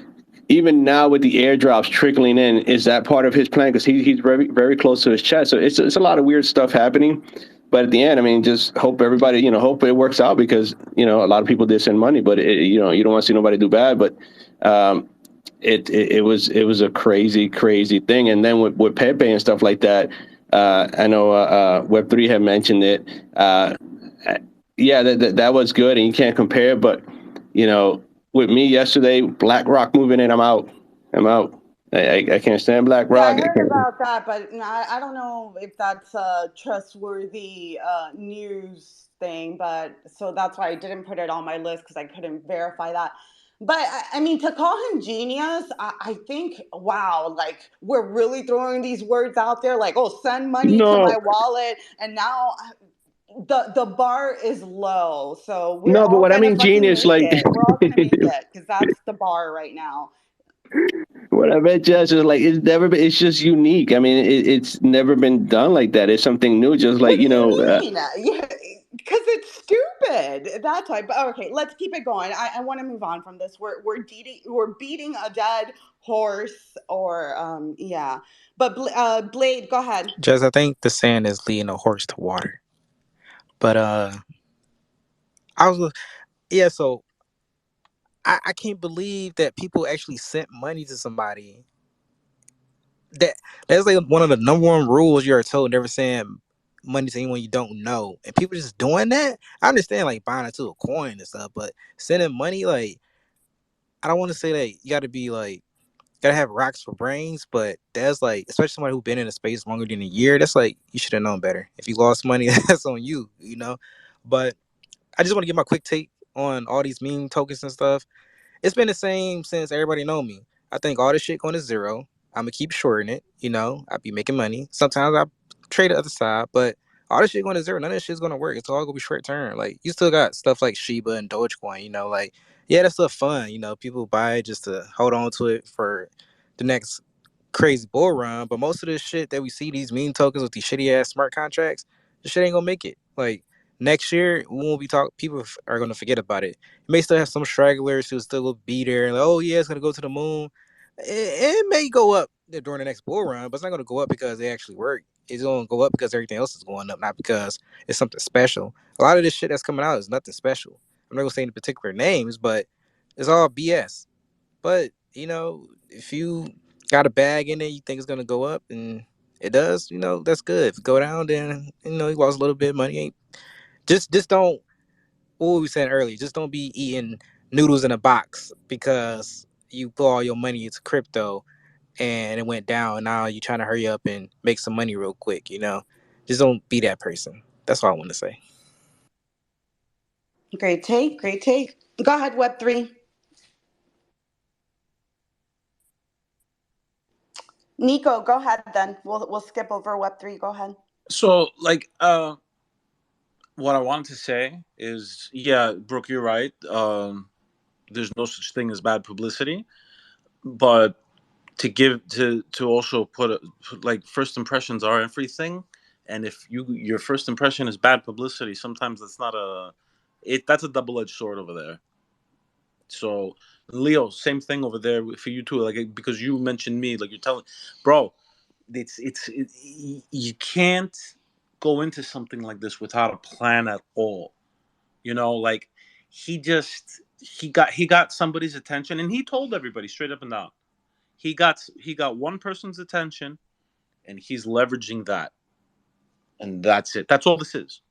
even now with the airdrops trickling in, is that part of his plan? Because he's very, very close to his chest. So it's a lot of weird stuff happening. But at the end, I mean, just hope everybody, hope it works out, because, a lot of people did send money, but you don't want to see nobody do bad. But it was a crazy, crazy thing. And then with Pepe and stuff like that, I know Web3 had mentioned it. Yeah, that was good, and you can't compare. But with me yesterday, BlackRock moving in, I'm out. I can't stand BlackRock. Yeah, I heard about that, but I don't know if that's a trustworthy news thing. But so that's why I didn't put it on my list, because I couldn't verify that. But I mean, to call him genius, I think, wow, like we're really throwing these words out there, like, oh, send money to my wallet, and now the bar is low. So we're but what I mean, genius, like we're all gonna make it, because that's the bar right now. What I meant, Jess, is like it's just unique. I mean, it's never been done like that. It's something new, just like What do you mean? Because it's stupid. That type. Okay, let's keep it going. I want to move on from this. We're beating a dead horse, or yeah. But Blade, go ahead. Just I think the saying is leading a horse to water. But I was yeah. So I can't believe that people actually sent money to somebody. That's like one of the number one rules you are told: never send money to anyone you don't know. And people just doing that. I understand like buying into a coin and stuff, but sending money, like, I don't want to say that you got to be like, gotta have rocks for brains, but that's like, especially somebody who's been in the space longer than a year, that's like, you should have known better. If you lost money, that's on you, you know. But I just want to give my quick take on all these meme tokens and stuff. It's been the same since everybody know me. I think all this shit going to zero. I'm gonna keep shorting it. You know, I be making money. Sometimes I trade the other side, but all this shit going to zero. None of this shit's gonna work. It's all gonna be short term. Like, you still got stuff like Shiba and Dogecoin. You know, like, yeah, that's stuff fun. You know, people buy it just to hold on to it for the next crazy bull run. But most of this shit that we see, these meme tokens with these shitty ass smart contracts, the shit ain't gonna make it. Like, next year, we won't be talking. People are gonna forget about it. You may still have some stragglers who still be there. Like, oh yeah, it's gonna go to the moon. It may go up during the next bull run, but it's not gonna go up because they actually work. It's gonna go up because everything else is going up, not because it's something special. A lot of this shit that's coming out is nothing special. I'm not gonna say any particular names, but it's all BS. But you know, if you got a bag in it, you think it's gonna go up, and it does, you know, that's good. If it go down, then you know you lost a little bit of money. Just don't, what we said earlier, just don't be eating noodles in a box because you put all your money into crypto and it went down. And now you're trying to hurry up and make some money real quick, you know? Just don't be that person. That's all I want to say. Great take. Great take. Go ahead, Web3. Nico, go ahead then. We'll skip over Web3. Go ahead. So, like, what I wanted to say is, yeah, Brooke, you're right. There's no such thing as bad publicity, but to also put like, first impressions are everything, and if your first impression is bad publicity, sometimes that's a double-edged sword over there. So, Leo, same thing over there for you too. Like, because you mentioned me, like, you're telling, bro, you can't go into something like this without a plan at all. You know, like, he got somebody's attention, and he told everybody straight up and down. He got one person's attention, and he's leveraging that, and that's it. That's all this is.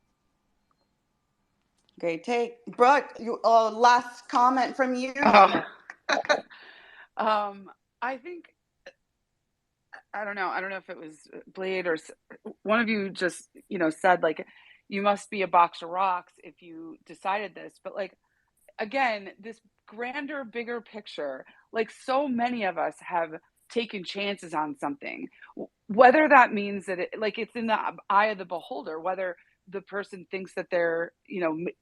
Great take. Brooke, last comment from you. I think, I don't know if it was Blade or one of you just, said, like, you must be a box of rocks if you decided this. But, like, again, this grander, bigger picture, like, so many of us have taken chances on something, whether that means that it's in the eye of the beholder, whether the person thinks that they're,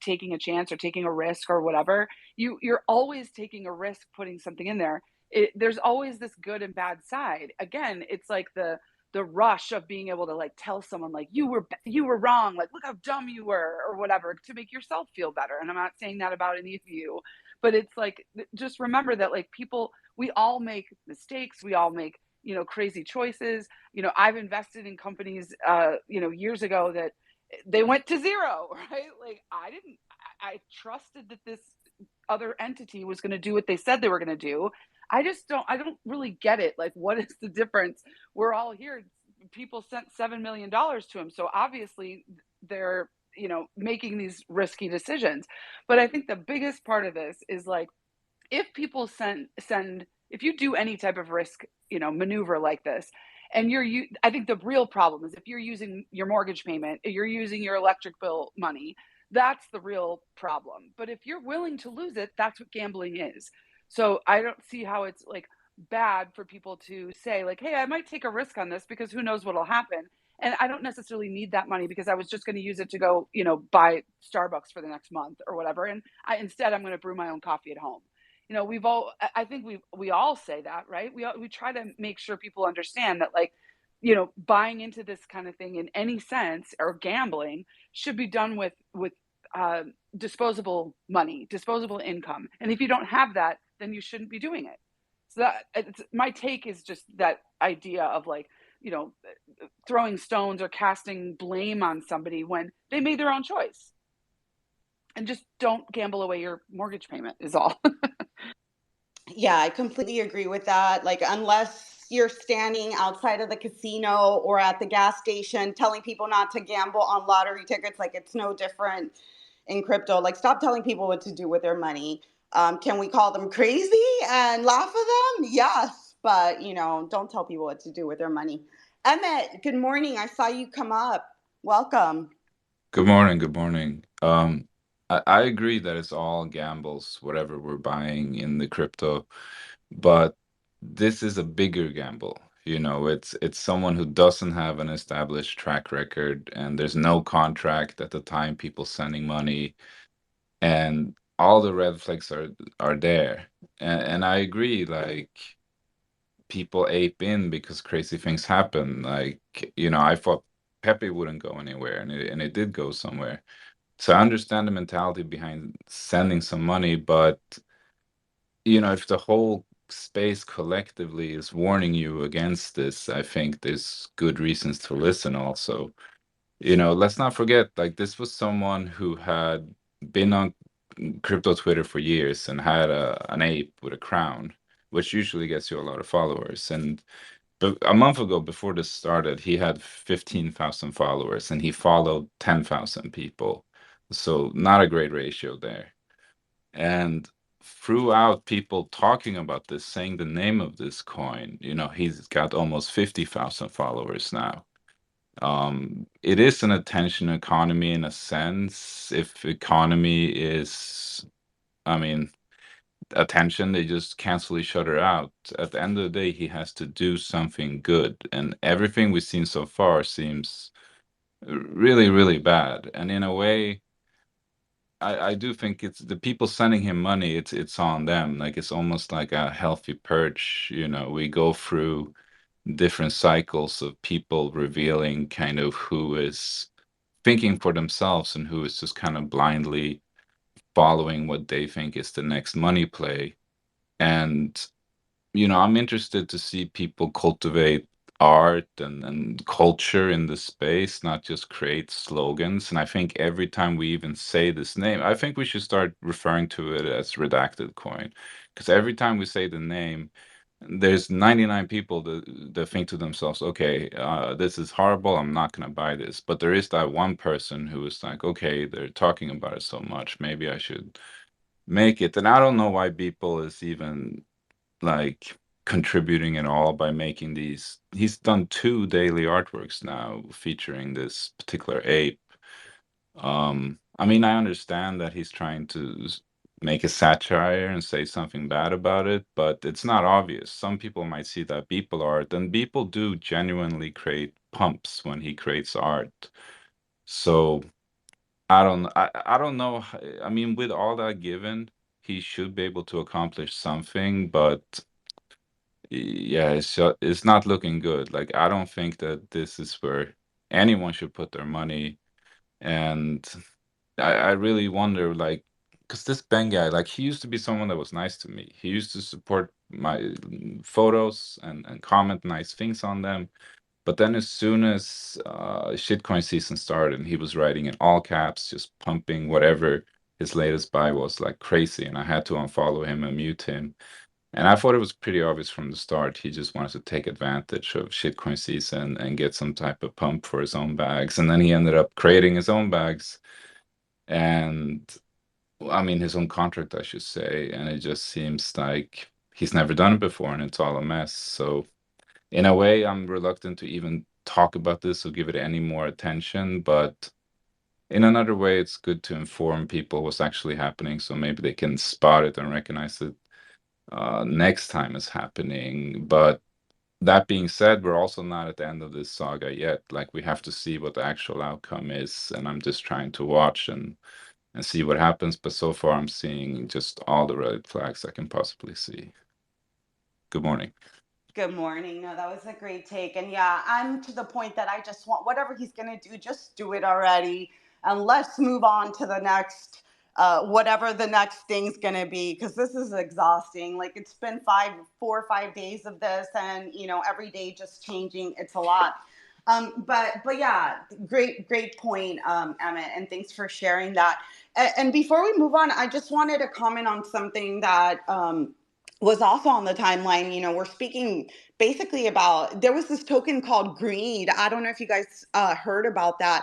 taking a chance or taking a risk or whatever. You're always taking a risk putting something in there. There's always this good and bad side. Again, it's like the rush of being able to, like, tell someone, like, you were wrong, like, look how dumb you were, or whatever, to make yourself feel better. And I'm not saying that about any of you, but it's like, just remember that, like, we all make mistakes, we all make, crazy choices. I've invested in companies years ago that they went to zero, right? Like, I trusted that this other entity was going to do what they said they were going to do. I don't really get it. Like, what is the difference? We're all here. People sent $7 million to them. So obviously they're, making these risky decisions. But I think the biggest part of this is, like, if people send, if you do any type of risk, maneuver like this, and I think the real problem is if you're using your mortgage payment, you're using your electric bill money, that's the real problem. But if you're willing to lose it, that's what gambling is. So I don't see how it's, like, bad for people to say, like, hey, I might take a risk on this because who knows what'll happen. And I don't necessarily need that money because I was just going to use it to go, buy Starbucks for the next month or whatever. And instead I'm going to brew my own coffee at home. I think we all say that, right? We try to make sure people understand that, like, buying into this kind of thing in any sense, or gambling, should be done with disposable money, disposable income. And if you don't have that, then you shouldn't be doing it. So my take is just that idea of like, throwing stones or casting blame on somebody when they made their own choice. And just don't gamble away your mortgage payment is all. Yeah, I completely agree with that. Like, unless you're standing outside of the casino or at the gas station telling people not to gamble on lottery tickets, like, it's no different in crypto. Like, stop telling people what to do with their money. Can we call them crazy and laugh at them? Yes, but, don't tell people what to do with their money. Emmett, good morning. I saw you come up. Welcome. Good morning. Good morning. I agree that it's all gambles, whatever we're buying in the crypto, but this is a bigger gamble. It's someone who doesn't have an established track record, and there's no contract at the time people sending money, and all the red flags are there. And I agree, like people ape in because crazy things happen. Like, I thought Pepe wouldn't go anywhere, and it did go somewhere. So I understand the mentality behind sending some money, but if the whole space collectively is warning you against this, I think there's good reasons to listen also. Let's not forget, like, this was someone who had been on crypto Twitter for years and had an ape with a crown, which usually gets you a lot of followers. And a month ago, before this started, he had 15,000 followers and he followed 10,000 people. So not a great ratio there. And throughout people talking about this, saying the name of this coin, he's got almost 50,000 followers now. It is an attention economy in a sense. If economy is, I mean, attention, they just cancel each other out. At the end of the day, he has to do something good, and everything we've seen so far seems really, really bad. And in a way, I do think it's the people sending him money. It's on them. Like, it's almost like a healthy purge. We go through different cycles of people revealing kind of who is thinking for themselves and who is just kind of blindly following what they think is the next money play. And I'm interested to see people cultivate art and culture in the space, not just create slogans. And I think every time we even say this name, I think we should start referring to it as redacted coin. Because every time we say the name, there's 99 people that think to themselves, okay, this is horrible, I'm not going to buy this. But there is that one person who is like, okay, they're talking about it so much, maybe I should make it. And I don't know why people is even like contributing at all by making these. He's done 2 daily artworks now featuring this particular ape. I mean, I understand that he's trying to make a satire and say something bad about it, but it's not obvious. Some people might see that Beeple art, and people do genuinely create pumps when he creates art. So I don't know. I mean, with all that given, he should be able to accomplish something, but yeah, it's not looking good. Like, I don't think that this is where anyone should put their money. And I really wonder, like, because this Ben guy, like, he used to be someone that was nice to me. He used to support my photos and comment nice things on them. But then as soon as shitcoin season started, and he was writing in all caps, just pumping whatever his latest buy was like crazy, and I had to unfollow him and mute him. And I thought it was pretty obvious from the start. He just wanted to take advantage of shitcoin season and get some type of pump for his own bags. And then he ended up creating his own bags, and I mean, his own contract, I should say. And it just seems like he's never done it before, and it's all a mess. So in a way, I'm reluctant to even talk about this or give it any more attention. But in another way, it's good to inform people what's actually happening, so maybe they can spot it and recognize it next time it's happening. But that being said, we're also not at the end of this saga yet. Like, we have to see what the actual outcome is, and I'm just trying to watch and see what happens. But so far, I'm seeing just all the red flags I can possibly see. Good morning. Good morning. No, that was a great take. And yeah, I'm to the point that I just want whatever he's going to do, just do it already. And let's move on to the next, whatever the next thing's going to be, because this is exhausting. Like it's been 4 or 5 days of this, and every day just changing. It's a lot. But yeah, great point, Emmett, and thanks for sharing that. And before we move on, I just wanted to comment on something that was also on the timeline. We're speaking basically about, there was this token called Greed. I don't know if you guys heard about that.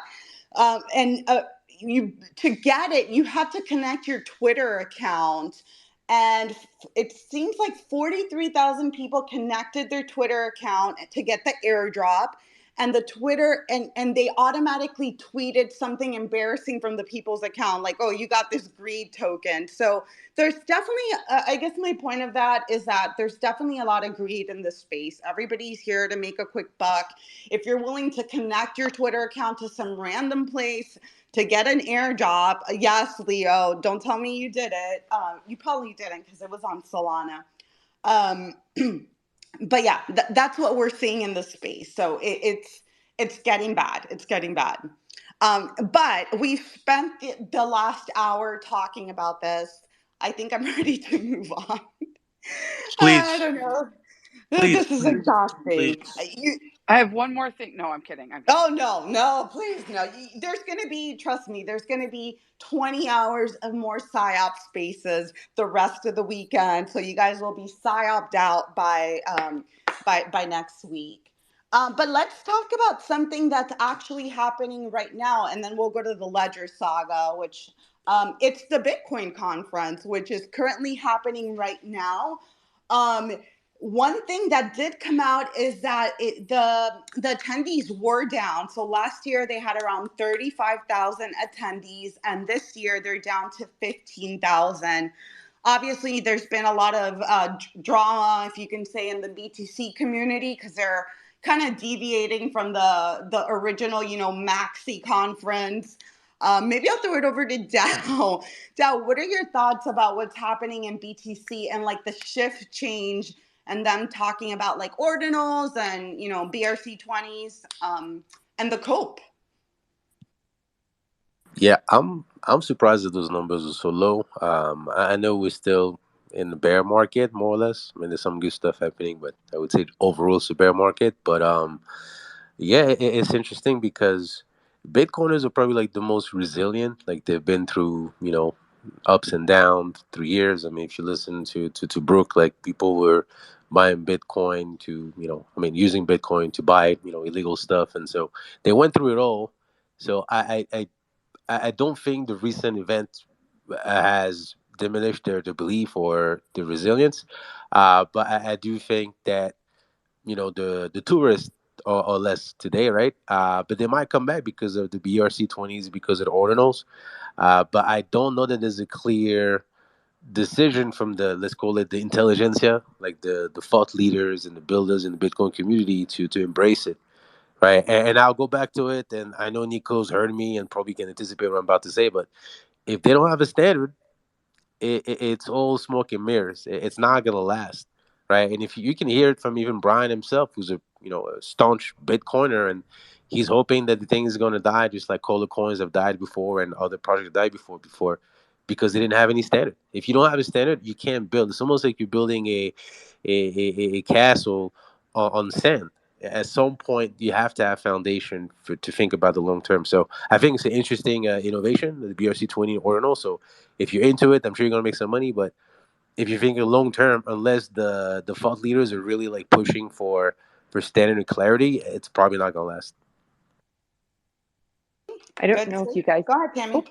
And you to get it, you have to connect your Twitter account. And it seems like 43,000 people connected their Twitter account to get the airdrop. And the Twitter, and they automatically tweeted something embarrassing from the people's account, like, oh, you got this greed token. So there's definitely, I guess my point of that is that there's definitely a lot of greed in this space. Everybody's here to make a quick buck. If you're willing to connect your Twitter account to some random place to get an airdrop, yes, Leo, don't tell me you did it. You probably didn't, because it was on Solana. Um, but yeah, that's what we're seeing in the space. So it's getting bad. It's getting bad. But we've spent the last hour talking about this. I think I'm ready to move on. I Please, don't know. please, This is please, exhausting. please. I have one more thing. No, I'm kidding. Oh, no, please, no. There's going to be, trust me, there's going to be 20 hours of more PSYOP spaces the rest of the weekend. So you guys will be PSYOPed out by next week. But let's talk about something that's actually happening right now, and then we'll go to the Ledger Saga, which it's the Bitcoin conference, which is currently happening right now. Um, One thing that did come out is that the attendees were down. So last year they had around 35,000 attendees, and this year they're down to 15,000. Obviously, there's been a lot of drama, if you can say, in the BTC community, because they're kind of deviating from the original, Maxi conference. Maybe I'll throw it over to Dow. Dow, what are your thoughts about what's happening in BTC and like the shift change and them talking about like ordinals and BRC20s and the cope? Yeah, I'm surprised that those numbers are so low. I know we're still in the bear market, more or less. I mean, there's some good stuff happening, but I would say overall it's a bear market. But yeah, it's interesting because Bitcoiners are probably like the most resilient. Like they've been through, ups and downs through years. I mean, if you listen to Brooke, like people were buying Bitcoin to, I mean, using Bitcoin to buy, illegal stuff, and so they went through it all. So I don't think the recent event has diminished their belief or the resilience, but I do think that the tourists are less today, right? But they might come back because of the BRC20s, because of the ordinals. But I don't know that there's a clear decision from the, let's call it, the intelligentsia, like the thought leaders and the builders in the Bitcoin community to embrace it. Right, and I'll go back to it. And I know Nico's heard me and probably can anticipate what I'm about to say, but if they don't have a standard, it's all smoke and mirrors. It's not gonna last, right? And if you can hear it from even Brian himself, who's a staunch Bitcoiner, and he's hoping that the thing is gonna die, just like Cola coins have died before and other projects died before, because they didn't have any standard. If you don't have a standard, you can't build. It's almost like you're building a castle on sand. At some point, you have to have foundation to think about the long term. So I think it's an interesting innovation, the BRC20 ordinal. So if you're into it, I'm sure you're gonna make some money. But if you're thinking long term, unless the thought leaders are really like pushing for standard and clarity, it's probably not gonna last. I don't Good. know if you guys. Go ahead, Tammy. Oh,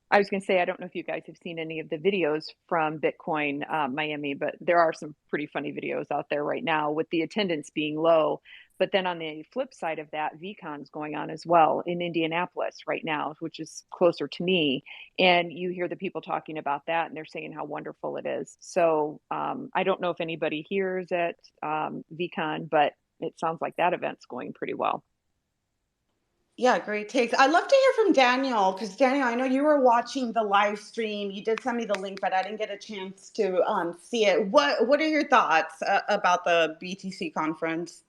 I was going to say, I don't know if you guys have seen any of the videos from Bitcoin Miami, but there are some pretty funny videos out there right now with the attendance being low. But then on the flip side of that, VCon's going on as well in Indianapolis right now, which is closer to me. And you hear the people talking about that, and they're saying how wonderful it is. So I don't know if anybody here is at VCon, but it sounds like that event's going pretty well. Yeah, great takes. I'd love to hear from Daniel, because Daniel, I know you were watching the live stream. You did send me the link, but I didn't get a chance to see it. What are your thoughts about the BTC conference?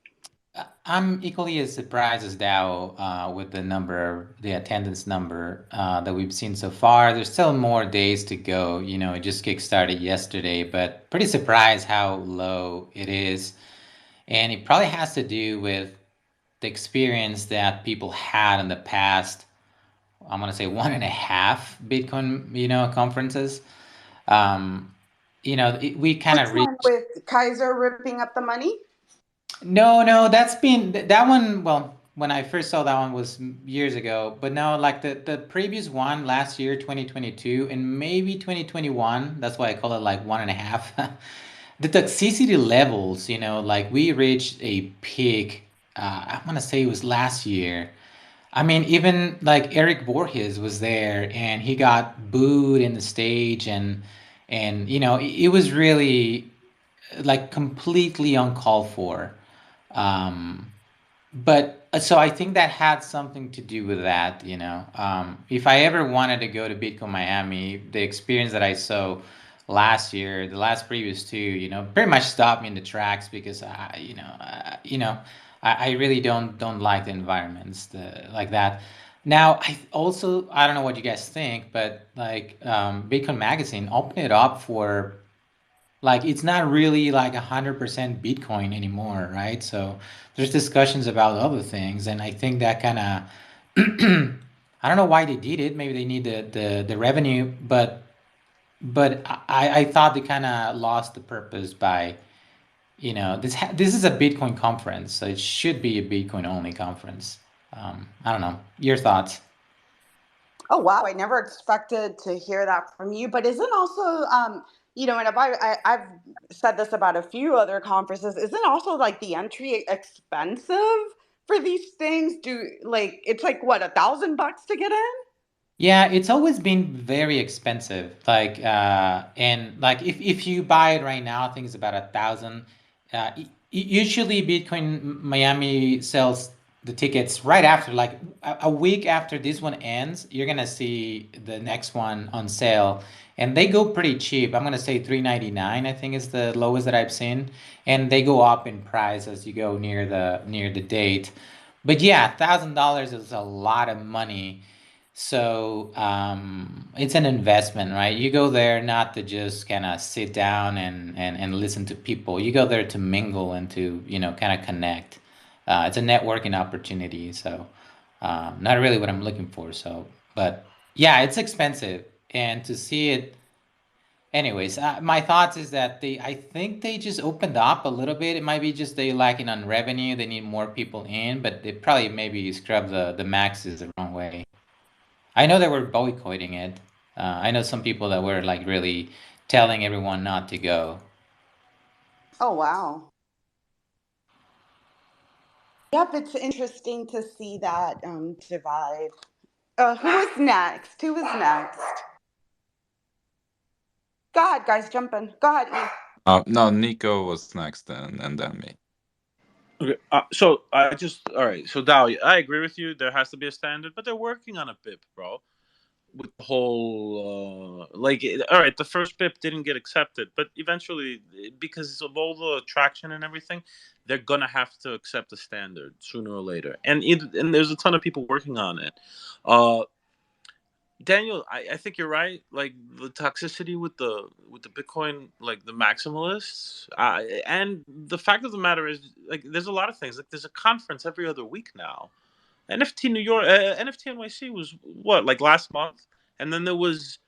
I'm equally as surprised as Dow with the attendance number that we've seen so far. There's still more days to go. You know, it just kickstarted yesterday, but pretty surprised how low it is. And it probably has to do with the experience that people had in the past. I'm gonna say 1.5 Bitcoin, conferences. Um, we kind Which of one reached. with Kaiser ripping up the money? No, that's been that one. Well, when I first saw that one was years ago, but no, like the previous one last year, 2022, and maybe 2021. That's why I call it like 1.5. The toxicity levels, like we reached a peak. I want to say it was last year. I mean, even like Eric Borges was there, and he got booed in the stage, and it was really like completely uncalled for. Um, but so I think that had something to do with that. If I ever wanted to go to Bitcoin Miami, the experience that I saw last year, the last previous two, pretty much stopped me in the tracks because I really don't like the environments like that. Now, I don't know what you guys think, but like Bitcoin Magazine opened it up for like it's not really like 100% Bitcoin anymore, right? So there's discussions about other things, and I think that kind of I don't know why they did it. Maybe they need the revenue, but I thought they kind of lost the purpose by this is a Bitcoin conference, so it should be a Bitcoin only conference. I don't know. Your thoughts? Oh wow, I never expected to hear that from you. But isn't also, and I've said this about a few other conferences. Isn't also like the entry expensive for these things? It's like what, $1,000 to get in? Yeah, it's always been very expensive. Like, and like if you buy it right now, I think it's about 1,000. Usually, Bitcoin Miami sells the tickets right after, like a week after this one ends. You're gonna see the next one on sale, and they go pretty cheap. I'm gonna say 399. I think is the lowest that I've seen, and they go up in price as you go near the date. But yeah, $1,000 is a lot of money. So it's an investment, right? You go there not to just kind of sit down and listen to people. You go there to mingle and to, kind of connect. It's a networking opportunity. So not really what I'm looking for. So, but yeah, it's expensive. And to see it, anyways, my thoughts is that I think they just opened up a little bit. It might be just they lacking on revenue. They need more people in, but they probably maybe scrub the maxes the wrong way. I know they were boycotting it. I know some people that were like really telling everyone not to go. Oh wow. Yep, it's interesting to see that divide. Who is next? Who is next? Go ahead, guys, jump in. Go ahead, E. No, Nico was next, and then me. Okay, so all right. So Dow, I agree with you. There has to be a standard, but they're working on a BIP, bro. With the whole all right, the first BIP didn't get accepted, but eventually, because of all the traction and everything, they're gonna have to accept the standard sooner or later. And there's a ton of people working on it. Uh, Daniel, I think you're right. Like the toxicity with the Bitcoin, like the maximalists, and the fact of the matter is, like, there's a lot of things. Like, there's a conference every other week now. NFT New York, NFT NYC was what, like last month, and then there was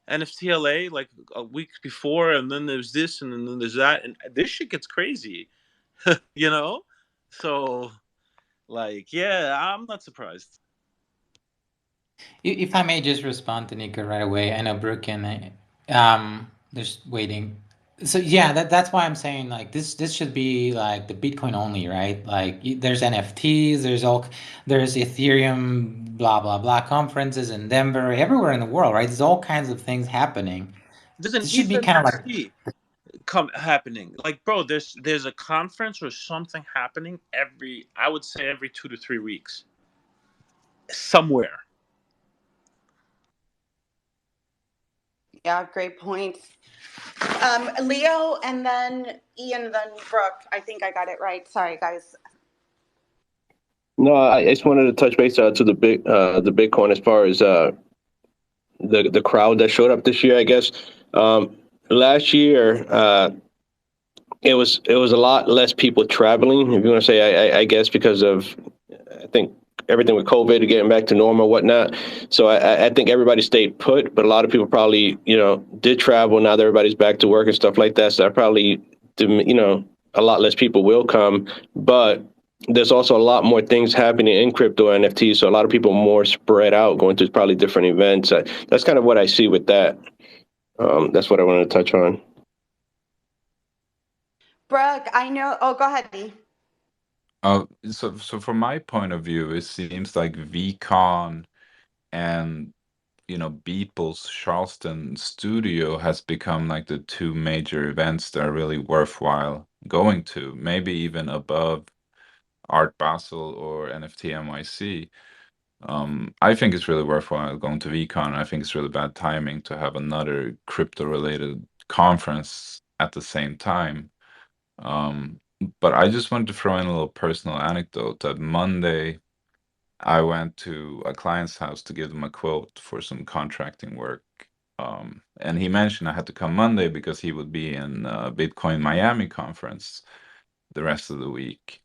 NFT LA like a week before, and then there's this, and then there's that, and this shit gets crazy, you know. So, like, yeah, I'm not surprised. If I may just respond to Nico right away, I know Brooke and there's waiting. So yeah, that's why I'm saying like this should be like the Bitcoin only, right? Like there's NFTs, there's Ethereum, blah blah blah conferences in Denver, everywhere in the world, right? There's all kinds of things happening. There's an This should ETH be kind of like NFT happening. Like, bro, there's a conference or something happening I would say every 2 to 3 weeks. somewhere. Yeah, great points. Leo, and then Ian, then Brooke. I think I got it right. Sorry, guys. No, I just wanted to touch base to the Bitcoin as far as the crowd that showed up this year. I guess last year it was a lot less people traveling. If you want to say, I guess because of I think everything with COVID getting back to normal, whatnot. So I think everybody stayed put, but a lot of people probably did travel. Now that everybody's back to work and stuff like that, so I probably a lot less people will come, but there's also a lot more things happening in crypto NFTs. So a lot of people more spread out, going to probably different events. That's kind of what I see with that. That's what I wanted to touch on. Brooke, I know. Oh, go ahead, Dee. So from my point of view, it seems like VCon and Beeple's Charleston studio has become like the two major events that are really worthwhile going to, maybe even above Art Basel or NFT NYC. I think it's really worthwhile going to VCon. I think it's really bad timing to have another crypto-related conference at the same time. But I just wanted to throw in a little personal anecdote that Monday I went to a client's house to give them a quote for some contracting work. And he mentioned I had to come Monday because he would be in Bitcoin Miami conference the rest of the week.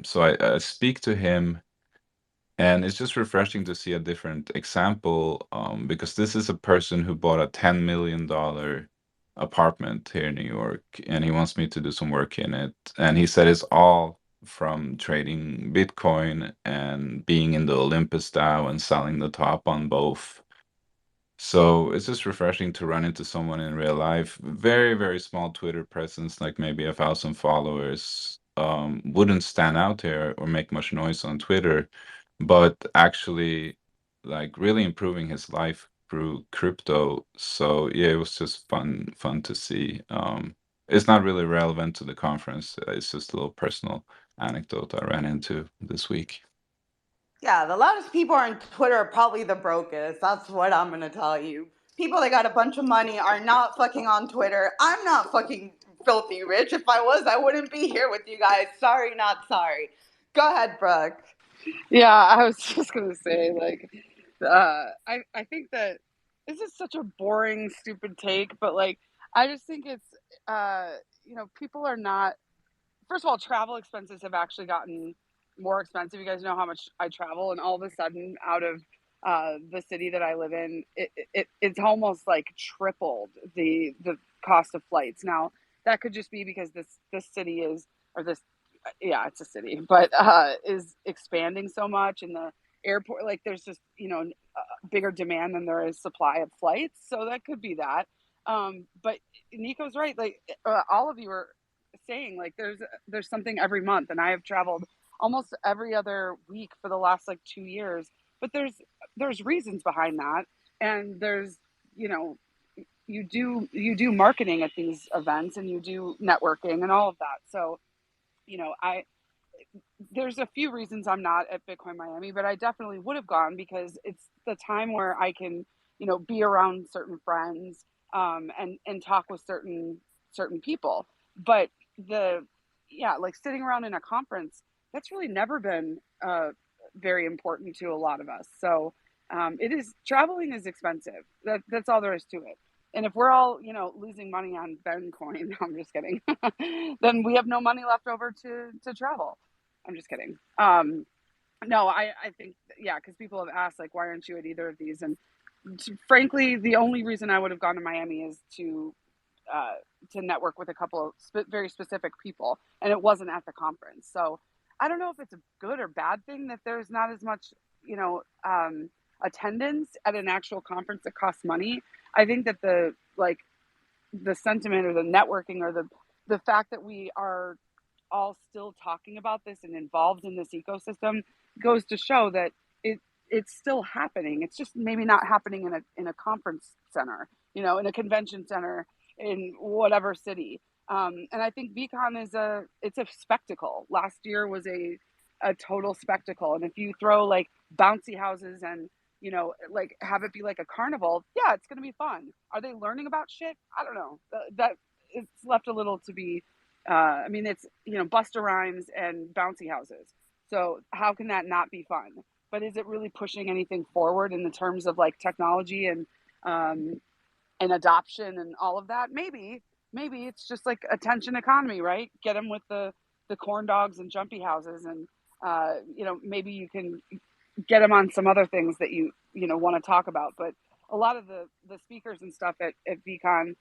So I speak to him, and it's just refreshing to see a different example because this is a person who bought a $10 million apartment here in New York, and he wants me to do some work in it. And he said it's all from trading Bitcoin and being in the Olympus DAO and selling the top on both. So it's just refreshing to run into someone in real life. Very, very small Twitter presence, like maybe 1,000 followers. Wouldn't stand out there or make much noise on Twitter, but actually like really improving his life through crypto. So yeah, it was just fun to see. It's not really relevant to the conference. It's just a little personal anecdote I ran into this week. Yeah, the loudest people on Twitter are probably the brokest. That's what I'm gonna tell you. People that got a bunch of money are not fucking on Twitter. I'm not fucking filthy rich. If I was, I wouldn't be here with you guys. Sorry, not sorry. Go ahead, Brooke. Yeah, I was just gonna say, like, I think that this is such a boring, stupid take, but like, I just think it's, people are not. First of all, travel expenses have actually gotten more expensive. You guys know how much I travel, and all of a sudden, out of the city that I live in, it's almost like tripled the cost of flights. Now, that could just be because this city is, or this, yeah, it's a city, but is expanding so much, and the airport, like, there's just bigger demand than there is supply of flights. So that could be that. But Nico's right. Like, all of you are saying, like, there's something every month, and I have traveled almost every other week for the last like 2 years. But there's reasons behind that, and there's you do marketing at these events, and you do networking and all of that. So there's a few reasons I'm not at Bitcoin Miami, but I definitely would have gone because it's the time where I can, be around certain friends, and talk with certain people. But like sitting around in a conference, that's really never been very important to a lot of us. So traveling is expensive. That's all there is to it. And if we're all, losing money on Ben coin, I'm just kidding, then we have no money left over to travel. I'm just kidding. No, I think, yeah, because people have asked, like, why aren't you at either of these? And frankly, the only reason I would have gone to Miami is to network with a couple of very specific people, and it wasn't at the conference. So I don't know if it's a good or bad thing that there's not as much, attendance at an actual conference that costs money. I think that the sentiment or the networking or the fact that we are all still talking about this and involved in this ecosystem goes to show that it's still happening. It's just maybe not happening in a conference center, in a convention center in whatever city. And I think VCon it's a spectacle. Last year was a total spectacle. And if you throw like bouncy houses and, you know, like have it be like a carnival, yeah, it's going to be fun. Are they learning about shit? I don't know. That it's left a little to be. I mean, it's, you know, Busta Rhymes and bouncy houses. So how can that not be fun? But is it really pushing anything forward in the terms of like technology and adoption and all of that? Maybe it's just like attention economy, right? Get them with the corn dogs and jumpy houses, and you know, maybe you can get them on some other things that you know want to talk about. But a lot of the speakers and stuff at VCon,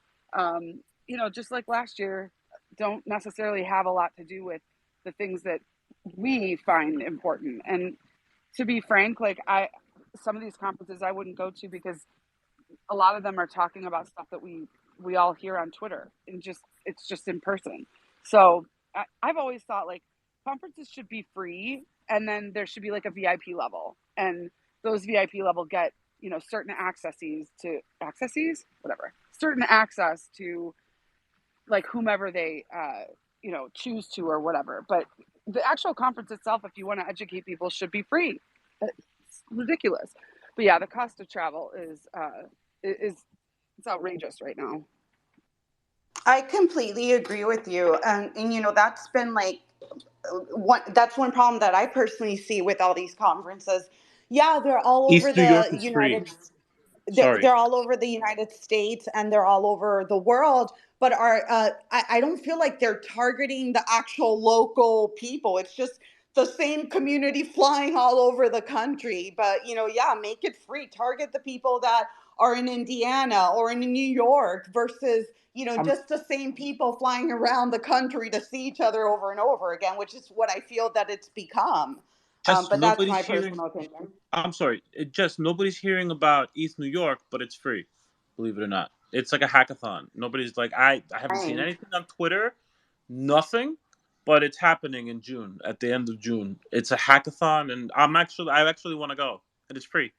you know, just like last year, don't necessarily have a lot to do with the things that we find important. And to be frank, like some of these conferences I wouldn't go to because a lot of them are talking about stuff that we all hear on Twitter, and it's just in person. So I've always thought like conferences should be free, and then there should be like a VIP level, and those VIP level get, you know, certain certain access to like whomever they you know, choose to or whatever. But the actual conference itself, if you want to educate people, should be free. It's ridiculous. But yeah, the cost of travel is it's outrageous right now. I completely agree with you. And you know, that's been like one problem that I personally see with all these conferences. Yeah, they're all over East New York the is free. United Sorry. they're all over the United States and they're all over the world, but I don't feel like they're targeting the actual local people. It's just the same community flying all over the country. But you know, yeah, make it free. Target the people that are in Indiana or in New York versus, you know, I'm just the same people flying around the country to see each other over and over again, which is what I feel that it's become. just But that's nobody's my hearing. personal opinion. I'm sorry. Nobody's hearing about East New York, but it's free. Believe it or not, it's like a hackathon. Nobody's like I haven't seen Right. anything on Twitter, nothing, but it's happening in June at the end of June. It's a hackathon, and I actually want to go, and it's free.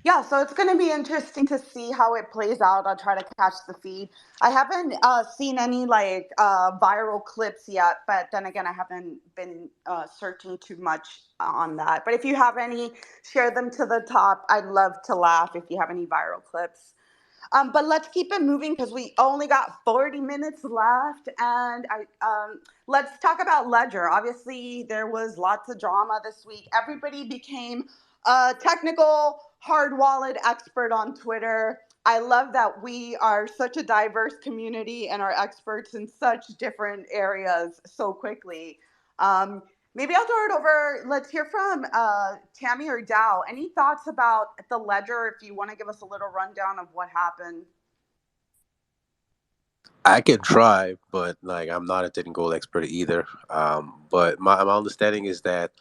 Yeah, so it's going to be interesting to see how it plays out. I'll try to catch the feed. I haven't seen any like viral clips yet, but then again, I haven't been searching too much on that. But if you have any, share them to the top. I'd love to laugh if you have any viral clips. But let's keep it moving because we only got 40 minutes left. And let's talk about Ledger. Obviously, there was lots of drama this week. Everybody became a technical hard wallet expert on Twitter. I love that we are such a diverse community and are experts in such different areas so quickly. Maybe I'll throw it over. Let's hear from Tammy or Dow. Any thoughts about the ledger? If you want to give us a little rundown of what happened. I can try, but like I'm not a technical expert either. But my understanding is that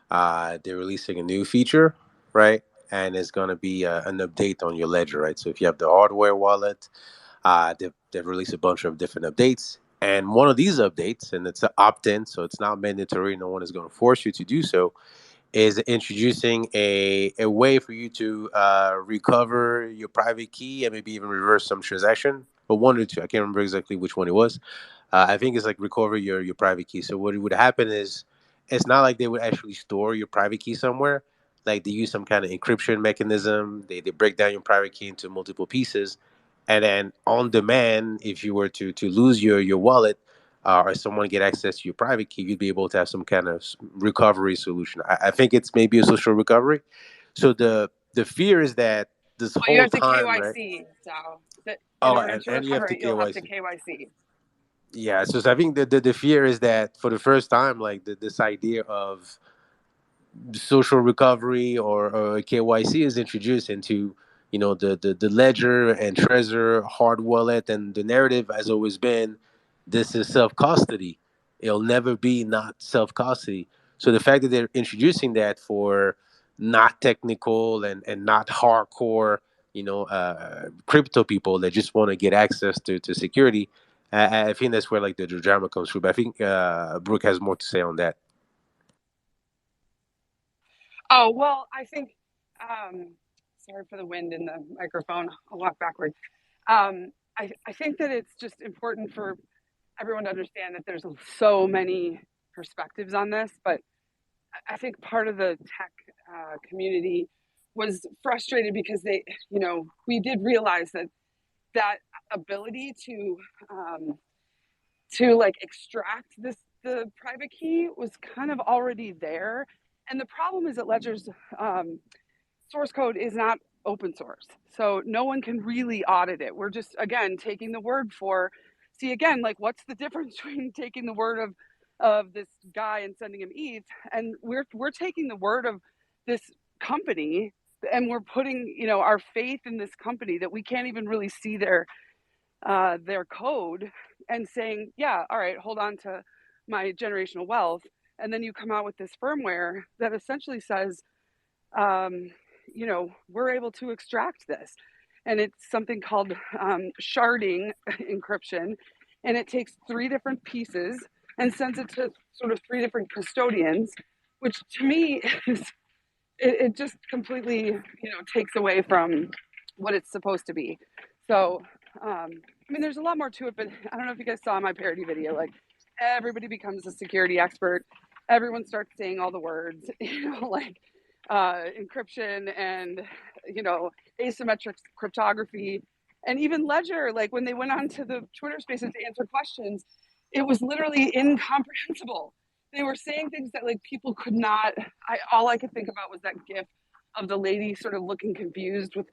they're releasing a new feature, right? And it's gonna be an update on your ledger, right? So if you have the hardware wallet, they've released a bunch of different updates. And one of these updates, and it's an opt-in, so it's not mandatory. No one is going to force you to do so, is introducing a way for you to recover your private key and maybe even reverse some transaction. But one or two, I can't remember exactly which one it was. I think it's like recover your private key. So what would happen is it's not like they would actually store your private key somewhere. Like they use some kind of encryption mechanism. They break down your private key into multiple pieces. And then on demand, if you were to lose your wallet, or someone get access to your private key, you'd be able to have some kind of recovery solution. I think it's maybe a social recovery. So the fear is that this Well, you whole have to time, right? KYC, so that in Oh, order and, to and you have recover to it, you'll have to KYC. KYC. Yeah, so I think the fear is that for the first time, like this idea of social recovery or KYC is introduced into the ledger and Trezor hard wallet, and the narrative has always been this is self custody. It'll never be not self custody. So the fact that they're introducing that for not technical and not hardcore, crypto people that just want to get access to security, I think that's where like the drama comes through. But I think Brooke has more to say on that. Oh, well, I think, sorry for the wind in the microphone. I'll walk backward. I think that it's just important for everyone to understand that there's so many perspectives on this, but I think part of the tech community was frustrated because they, we did realize that ability to like extract the private key was kind of already there. And the problem is that Ledger's source code is not open source. So no one can really audit it. We're just, again, taking the word for, see, again, like what's the difference between taking the word of this guy and sending him ETH, and we're taking the word of this company and we're putting, our faith in this company that we can't even really see their code, and saying, yeah, all right, hold on to my generational wealth. And then you come out with this firmware that essentially says, we're able to extract this. And it's something called sharding encryption. And it takes 3 different pieces and sends it to sort of 3 different custodians, which to me is, it just completely, takes away from what it's supposed to be. So, there's a lot more to it, but I don't know if you guys saw my parody video. Like, everybody becomes a security expert. Everyone starts saying all the words, like encryption and, asymmetric cryptography. And even Ledger, like when they went on to the Twitter spaces to answer questions, it was literally incomprehensible. They were saying things that like people could not, all I could think about was that GIF of the lady sort of looking confused with,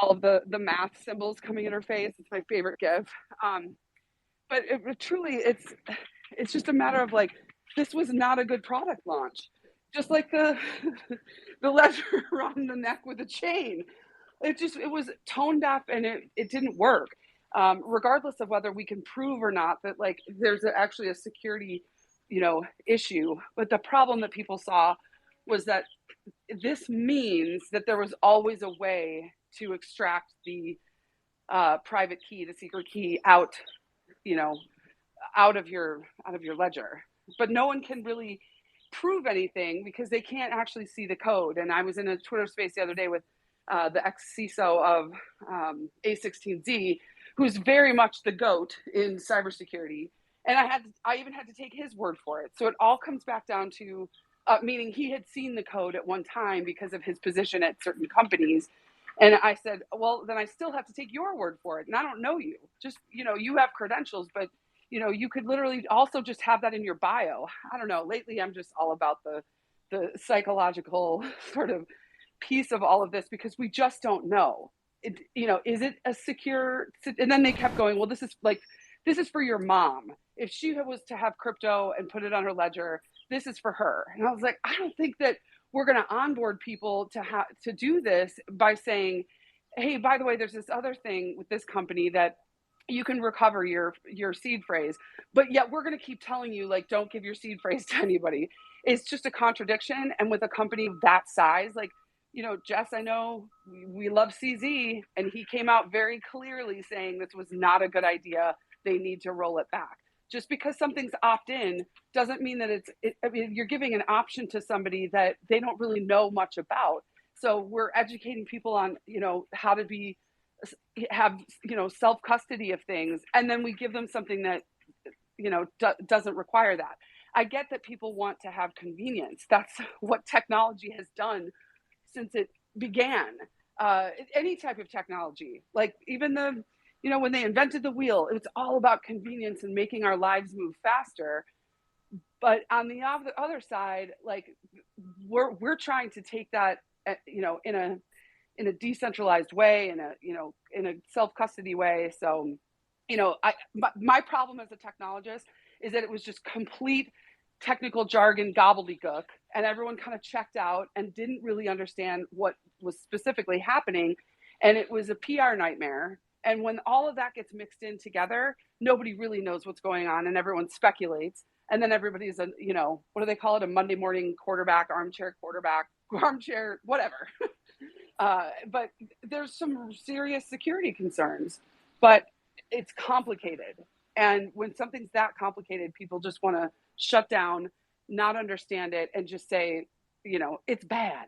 all of the math symbols coming in her face. It's my favorite GIF. But truly, it's just a matter of like, this was not a good product launch. Just like the ledger around the neck with a chain. It was tone deaf and it didn't work. Regardless of whether we can prove or not that like there's actually a security, issue. But the problem that people saw was that this means that there was always a way to extract the private key, the secret key out of your ledger. But no one can really prove anything because they can't actually see the code. And I was in a Twitter space the other day with the ex-CISO of A16Z, who's very much the GOAT in cybersecurity. And I even had to take his word for it. So it all comes back down to, meaning he had seen the code at one time because of his position at certain companies. And I said, well, then I still have to take your word for it. And I don't know you. Just, you have credentials, but, you could literally also just have that in your bio. I don't know. Lately, I'm just all about the psychological sort of piece of all of this because we just don't know. Is it a secure? And then they kept going, well, this is for your mom. If she was to have crypto and put it on her ledger, this is for her. And I was like, I don't think that we're going to onboard people to do this by saying, hey, by the way, there's this other thing with this company that you can recover your seed phrase, but yet we're going to keep telling you, like, don't give your seed phrase to anybody. It's just a contradiction. And with a company that size, like, Jess, I know we love CZ, and he came out very clearly saying this was not a good idea. They need to roll it back. Just because something's opt-in doesn't mean that you're giving an option to somebody that they don't really know much about. So we're educating people on, how to have self-custody of things, and then we give them something that doesn't require that. I get that people want to have convenience. That's what technology has done since it began. Any type of technology, like even when they invented the wheel, it was all about convenience and making our lives move faster. But on the other side, like we're trying to take that, in a decentralized way, in a self-custody way. So, my problem as a technologist is that it was just complete technical jargon gobbledygook, and everyone kind of checked out and didn't really understand what was specifically happening. And it was a PR nightmare. And when all of that gets mixed in together, nobody really knows what's going on, and everyone speculates. And then everybody's what do they call it? A Monday morning quarterback, armchair, whatever. But there's some serious security concerns, but it's complicated. And when something's that complicated, people just want to shut down, not understand it, and just say, it's bad.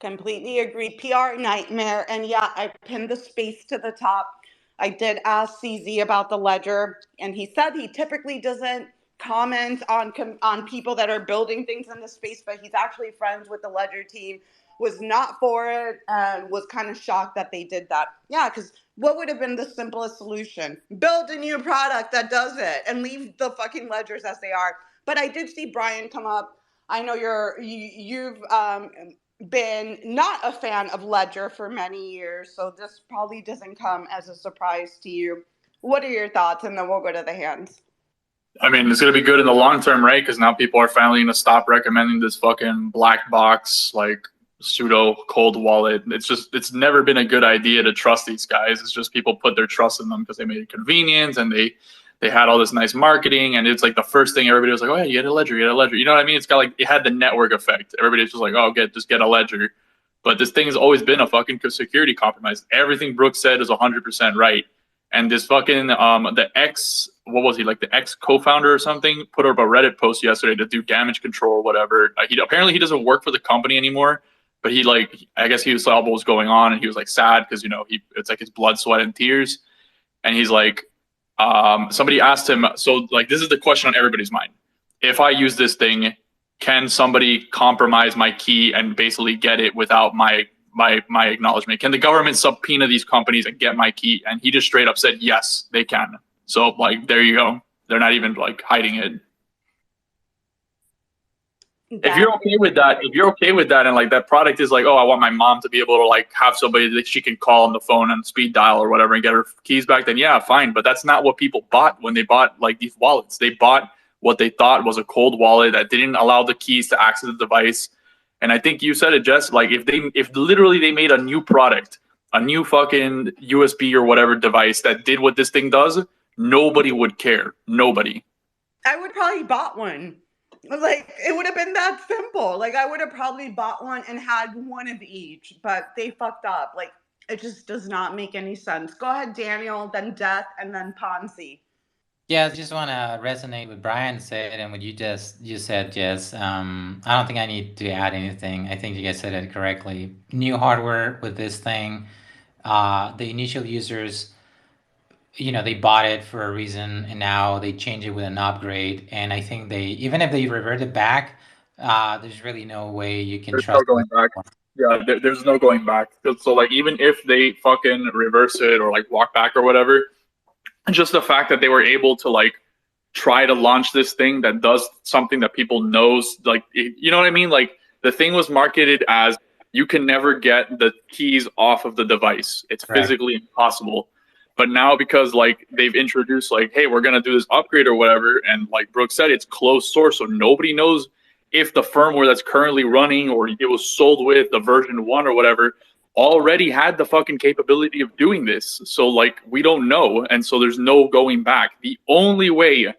Completely agree. PR nightmare. And yeah, I pinned the space to the top. I did ask CZ about the ledger, and he said he typically doesn't comments on people that are building things in the space, but he's actually friends with the Ledger team, was not for it and was kind of shocked that they did that. Yeah, because what would have been the simplest solution? Build a new product that does it and leave the fucking ledgers as they are. But I did see Brian come up. I know you've been not a fan of Ledger for many years, so this probably doesn't come as a surprise to you. What are your thoughts? And then we'll go to the hands. I mean, it's going to be good in the long term, right? Because now people are finally going to stop recommending this fucking black box, like pseudo cold wallet. It's never been a good idea to trust these guys. It's just people put their trust in them because they made it convenient and they had all this nice marketing. And it's like the first thing everybody was like, oh, yeah, you get a ledger, you get a ledger. You know what I mean? It's got like, it had the network effect. Everybody's just like, oh, just get a ledger. But this thing has always been a fucking security compromise. Everything Brooks said is 100% right. And this fucking, the ex co-founder or something put up a Reddit post yesterday to do damage control or whatever. Apparently he doesn't work for the company anymore, but I guess he saw what was going on and he was like sad because, it's like his blood, sweat and tears. And he's like, somebody asked him, so like, this is the question on everybody's mind. If I use this thing, can somebody compromise my key and basically get it without my acknowledgement? Can the government subpoena these companies and get my key? And he just straight up said, yes, they can. So like, there you go. They're not even like hiding it. If you're okay with that, and like that product is like, oh, I want my mom to be able to like have somebody that she can call on the phone and speed dial or whatever and get her keys back, then yeah, fine. But that's not what people bought when they bought like these wallets. They bought what they thought was a cold wallet that didn't allow the keys to access the device. And I think you said it, Jess, like if literally they made a new product, a new fucking USB or whatever device that did what this thing does, nobody would care. Nobody. I would probably bought one. Like, it would have been that simple. Like, I would have probably bought one and had one of each, but they fucked up. Like, it just does not make any sense. Go ahead, Daniel, then Death, and then Ponzi. Yeah, I just want to resonate with Brian said and what you said, Jess. I don't think I need to add anything. I think you guys said it correctly. New hardware with this thing. The initial users, they bought it for a reason, and now they change it with an upgrade. And I think even if they revert it back, there's really no way you can trust. There's no going back. Yeah, there's no going back. So like, even if they fucking reverse it or like walk back or whatever, just the fact that they were able to like try to launch this thing that does something that people knows, like, you know what I mean? Like, the thing was marketed as you can never get the keys off of the device. It's physically impossible. But now because like they've introduced like, hey, we're gonna do this upgrade or whatever, and like Brooke said, it's closed source, so nobody knows if the firmware that's currently running or it was sold with the version 1 or whatever already had the fucking capability of doing this. So like, we don't know, and so there's no going back. The only way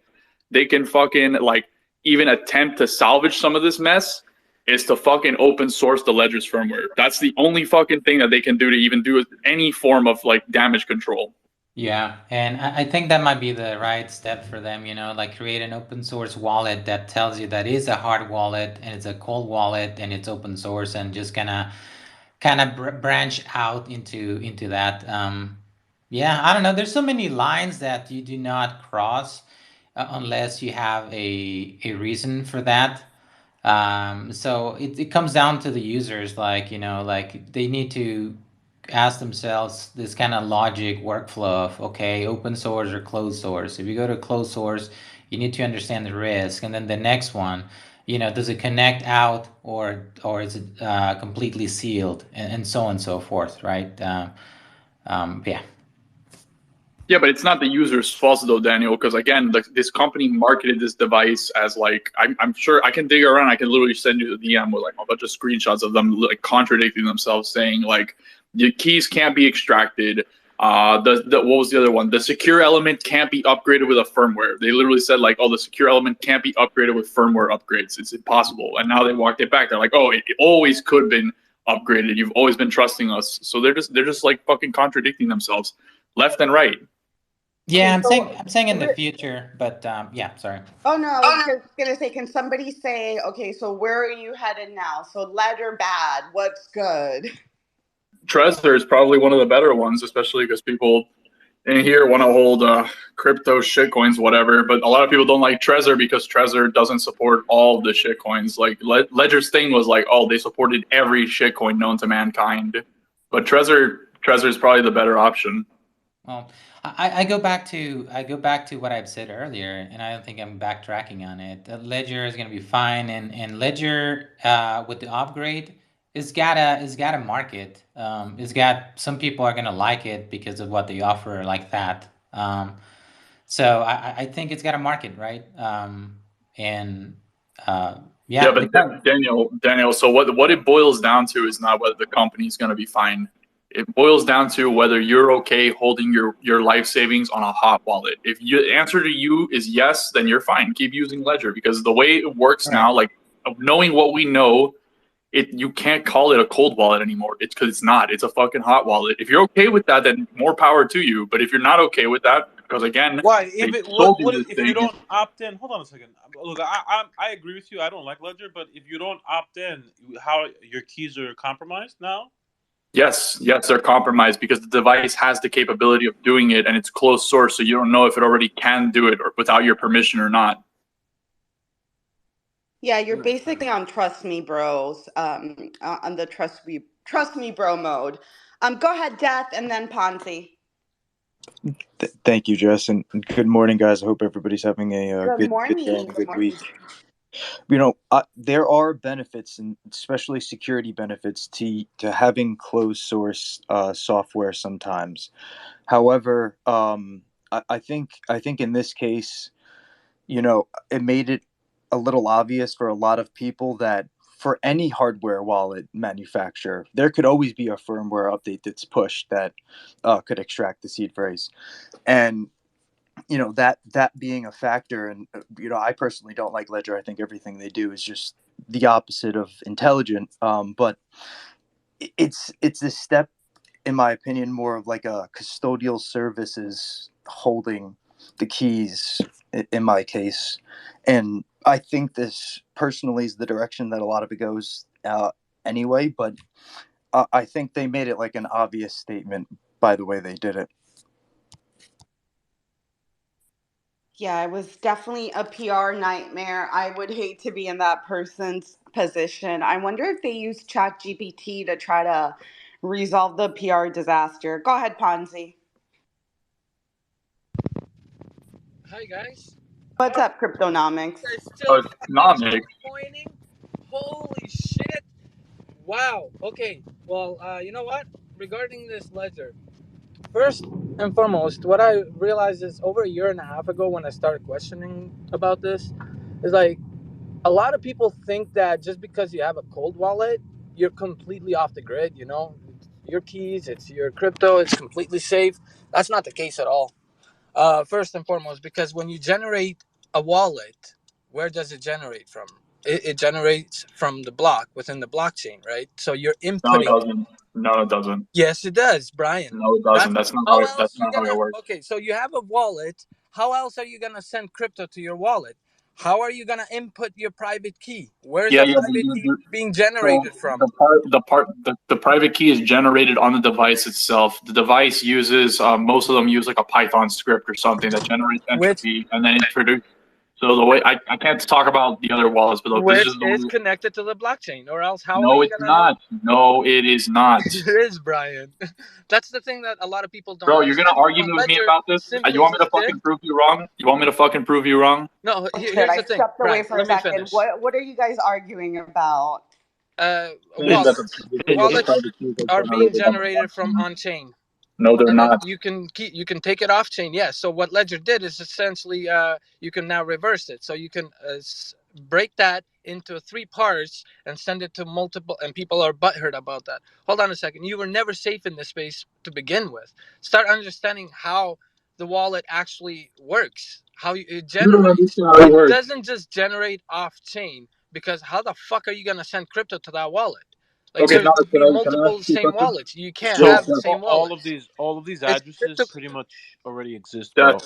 they can fucking like even attempt to salvage some of this mess is to fucking open source the Ledger's firmware. That's the only fucking thing that they can do to even do any form of like damage control. Yeah, and I think that might be the right step for them, like create an open source wallet that tells you that is a hard wallet and it's a cold wallet and it's open source, and just kind of branch out into that. Yeah, I don't know. There's so many lines that you do not cross unless you have a reason for that. So it comes down to the users, like they need to ask themselves this kind of logic workflow of, okay, open source or closed source. If you go to closed source, you need to understand the risk, and then the next one, does it connect out or is it completely sealed, and so on and so forth, right? Yeah. Yeah, but it's not the user's fault though, Daniel, because again, this company marketed this device as like, I'm sure I can dig around. I can literally send you the DM with like a bunch of screenshots of them like contradicting themselves, saying like the keys can't be extracted. What was the other one? The secure element can't be upgraded with a firmware. They literally said like, oh, the secure element can't be upgraded with firmware upgrades. It's impossible. And now they walked it back. They're like, oh, it always could have been upgraded. You've always been trusting us. So they're just like fucking contradicting themselves left and right. Yeah, I'm saying in the future, but yeah, sorry. Oh no, I was gonna say, can somebody say, okay, so where are you headed now? So Ledger bad, what's good? Trezor is probably one of the better ones, especially because people in here want to hold crypto shitcoins, whatever, but a lot of people don't like Trezor because Trezor doesn't support all the shitcoins. Like Ledger's thing was like, oh, they supported every shitcoin known to mankind, but Trezor is probably the better option. Well, I go back to what I've said earlier, and I don't think I'm backtracking on it. Ledger is going to be fine, and Ledger with the upgrade it's got a market. It's got some people are going to like it because of what they offer like that. So I think it's got a market, right? And Yeah, but Daniel. So what it boils down to is not whether the company is going to be fine. It boils down to whether you're okay holding your life savings on a hot wallet. If the answer to you is yes, then you're fine. Keep using Ledger because the way it works now, like knowing what we know, you can't call it a cold wallet anymore. It's because it's not. It's a fucking hot wallet. If you're okay with that, then more power to you. But if you're not okay with that, because again, why? If you don't opt in, hold on a second. Look, I agree with you. I don't like Ledger, but if you don't opt in, how your keys are compromised now? Yes, they're compromised because the device has the capability of doing it, and it's closed source, so you don't know if it already can do it or without your permission or not. Yeah, you're basically on Trust Me Bros, on the Trust Me Bro mode. Go ahead, Death, and then Ponzi. Thank you, Jess, and good morning, guys. I hope everybody's having a Good good morning. day and a good week. You know, there are benefits, and especially security benefits, to having closed source software sometimes. However, I think in this case, you know, it made it a little obvious for a lot of people that for any hardware wallet manufacturer, there could always be a firmware update that's pushed that could extract the seed phrase. And you know, that being a factor, and you know, I personally don't like Ledger. I think everything they do is just the opposite of intelligent. But it's a step, in my opinion, more of like a custodial services holding the keys in my case. And I think this personally is the direction that a lot of it goes anyway. But I think they made it like an obvious statement by the way they did it. Yeah, it was definitely a PR nightmare. I would hate to be in that person's position. I wonder if they use ChatGPT to try to resolve the PR disaster. Go ahead, Ponzi. Hi, guys. What's up, Cryptonomics? Still pointing. Holy shit. Wow. Okay. Well, you know what? Regarding this ledger, first and foremost, what I realized is over a year and a half ago when I started questioning about this, is like a lot of people think that just because you have a cold wallet, you're completely off the grid, you know? Your keys, it's your crypto, it's completely safe. That's not the case at all. First and foremost, because when you generate a wallet, where does it generate from? It generates from the block within the blockchain, right? So you're inputting. No, it doesn't. Yes, it does, Brian. No, it doesn't. That's not how it works. Okay, so you have a wallet. How else are you gonna send crypto to your wallet? How are you gonna input your private key? Where's the private key being generated from? The private key is generated on the device itself. The device uses most of them use like a Python script or something that generates entropy and then introduce. So the way I can't talk about the other wallets, but which is connected to the blockchain, or else how? No, it's not. No, it is not. It is, Brian. That's the thing that a lot of people don't. Bro, you're gonna argue with me about this? You want me to fucking prove you wrong? You want me to fucking prove you wrong? No. Here's the thing. Stepped away for a second. What are you guys arguing about? Wallets are being generated from on-chain. No, they're not. You can take it off chain, yes. So what Ledger did is essentially you can now reverse it. So you can break that into 3 parts and send it to multiple, and people are butthurt about that. Hold on a second. You were never safe in this space to begin with. Start understanding how the wallet actually works, how it generates. It doesn't just generate off chain, because how the fuck are you going to send crypto to that wallet? Like, okay, there's multiple same wallets. You can't have the same wallet. All of these addresses pretty much already exist, bro.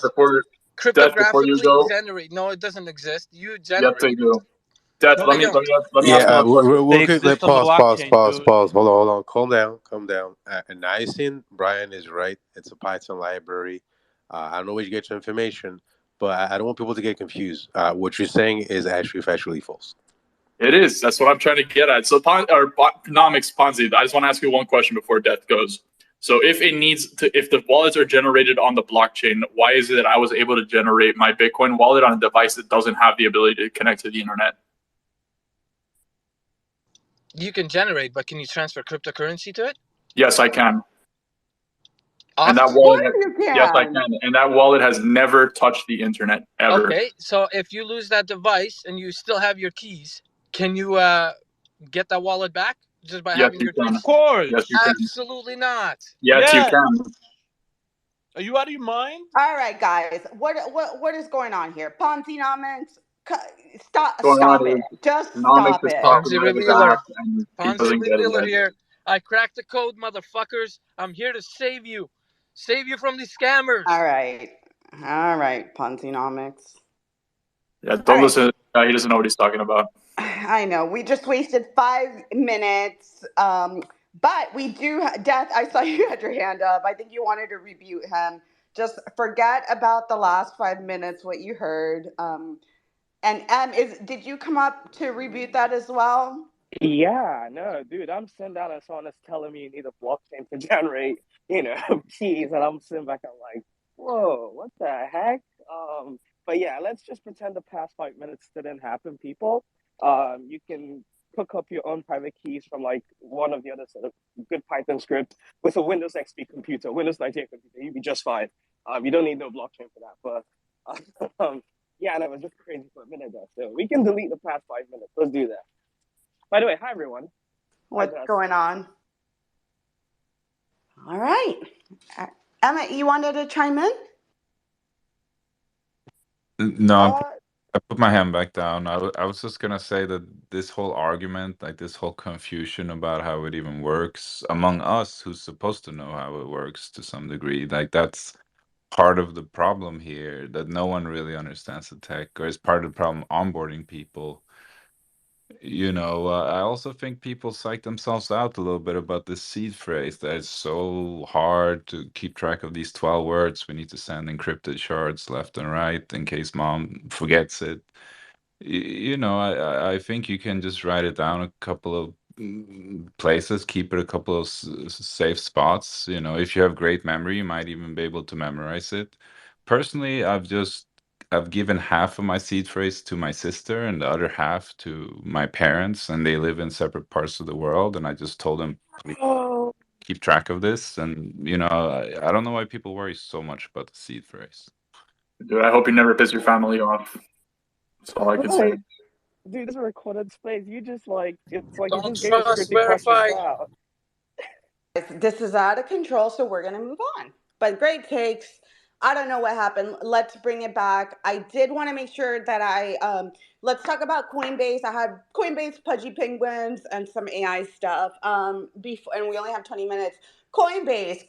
Cryptographically generate. No, it doesn't exist. You generate. Yes, they do. Let me pause. Hold on. Calm down. And I think Brian is right. It's a Python library. I don't know where you get your information, but I don't want people to get confused. What you're saying is actually factually false. It is. That's what I'm trying to get at. So, Nomics, Ponzi, I just want to ask you one question before Death goes. So, if the wallets are generated on the blockchain, why is it that I was able to generate my Bitcoin wallet on a device that doesn't have the ability to connect to the internet? You can generate, but can you transfer cryptocurrency to it? Yes, I can. Awesome. And that Of wallet, course you yes, I can. can. And that wallet has never touched the internet ever. Okay, so if you lose that device and you still have your keys, can you get that wallet back just by Yes, having you your can. keys? Of course. Yes, you can. Absolutely not. Yes, you Yes. can. Are you out of your mind? All right, guys. What is going on here? Ponzi-nomics, stop What's going on it. is Just Nomics stop is it. talking Ponzi out of his revealer. ass, and he Ponzi doesn't get it revealer yet. here. I cracked the code, motherfuckers. I'm here to save you. Save you from these scammers. All right, Ponzi-nomics. Yeah, don't listen. He doesn't know what he's talking about. I know. We just wasted 5 minutes. But we do, Death, I saw you had your hand up. I think you wanted to rebuke him. Just forget about the last 5 minutes, what you heard. And did you come up to rebuke that as well? Yeah, no, dude, I'm sitting down and someone is telling me you need a blockchain to generate, keys, and I'm sitting back, I'm like, whoa, what the heck? But yeah, let's just pretend the past 5 minutes didn't happen, people. You can cook up your own private keys from like one of the other sort of good Python script with a Windows XP computer, Windows 98 computer, you'd be just fine. You don't need no blockchain for that, but yeah, no, it was just crazy for a minute there. So we can delete the past 5 minutes. Let's do that. By the way, hi everyone. What's going on? All right. Emma, you wanted to chime in? No, I put my hand back down. I was just gonna say that this whole argument, like this whole confusion about how it even works among us, who's supposed to know how it works to some degree, like that's part of the problem here, that no one really understands the tech, or is part of the problem onboarding people. I also think people psych themselves out a little bit about this seed phrase that it's so hard to keep track of these 12 words. We need to send encrypted shards left and right in case mom forgets it. I think you can just write it down a couple of places, keep it a couple of safe spots. If you have great memory, you might even be able to memorize it. Personally, I've given half of my seed phrase to my sister and the other half to my parents, and they live in separate parts of the world. And I just told them, please keep track of this. And I don't know why people worry so much about the seed phrase. Dude, I hope you never piss your family off. That's all I can say. Dude, this is a recorded space. You just it's like Don't you just gave us trust, 50 questions verify. out. This is out of control, so we're going to move on. But great takes. I don't know what happened. Let's bring it back. I did want to make sure that let's talk about Coinbase. I had Coinbase, Pudgy Penguins, and some AI stuff. And we only have 20 minutes. Coinbase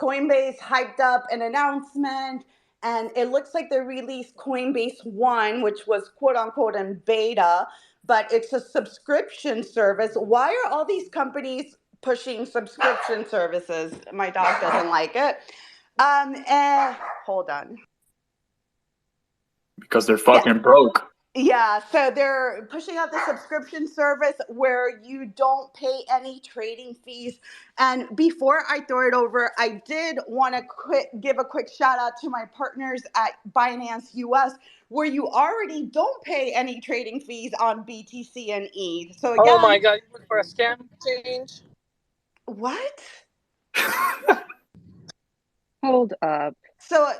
hyped up an announcement, and it looks like they released Coinbase One, which was quote unquote in beta, but it's a subscription service. Why are all these companies pushing subscription services? My dog doesn't like it. Hold on. Because they're fucking broke. Yeah, so they're pushing out the subscription service where you don't pay any trading fees. And before I throw it over, I did want to give a quick shout out to my partners at Binance US, where you already don't pay any trading fees on BTC and ETH. So again, oh my god, you look for a scam change? What? Hold up. So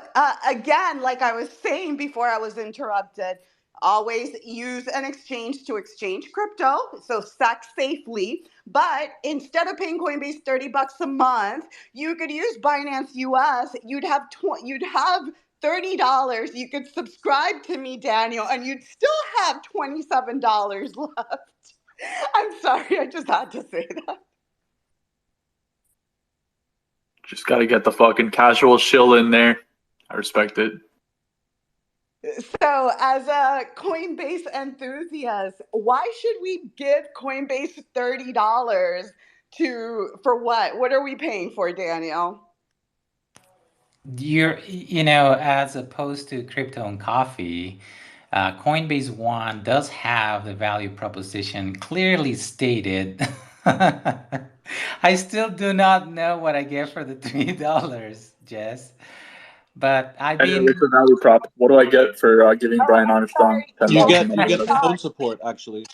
again, like I was saying before I was interrupted, always use an exchange to exchange crypto. So stack safely. But instead of paying Coinbase $30 a month, you could use Binance US. You'd have $30. You could subscribe to me, Daniel, and you'd still have $27 left. I'm sorry, I just had to say that. Just got to get the fucking casual shill in there. I respect it. So, as a Coinbase enthusiast, why should we give Coinbase $30 for what? What are we paying for, Daniel? as opposed to crypto and coffee, Coinbase One does have the value proposition clearly stated. I still do not know what I get for the $3, Jess. But I've Daniel, been. what's the value prop? What do I get for giving Brian Armstrong $10 You a get month? phone support actually.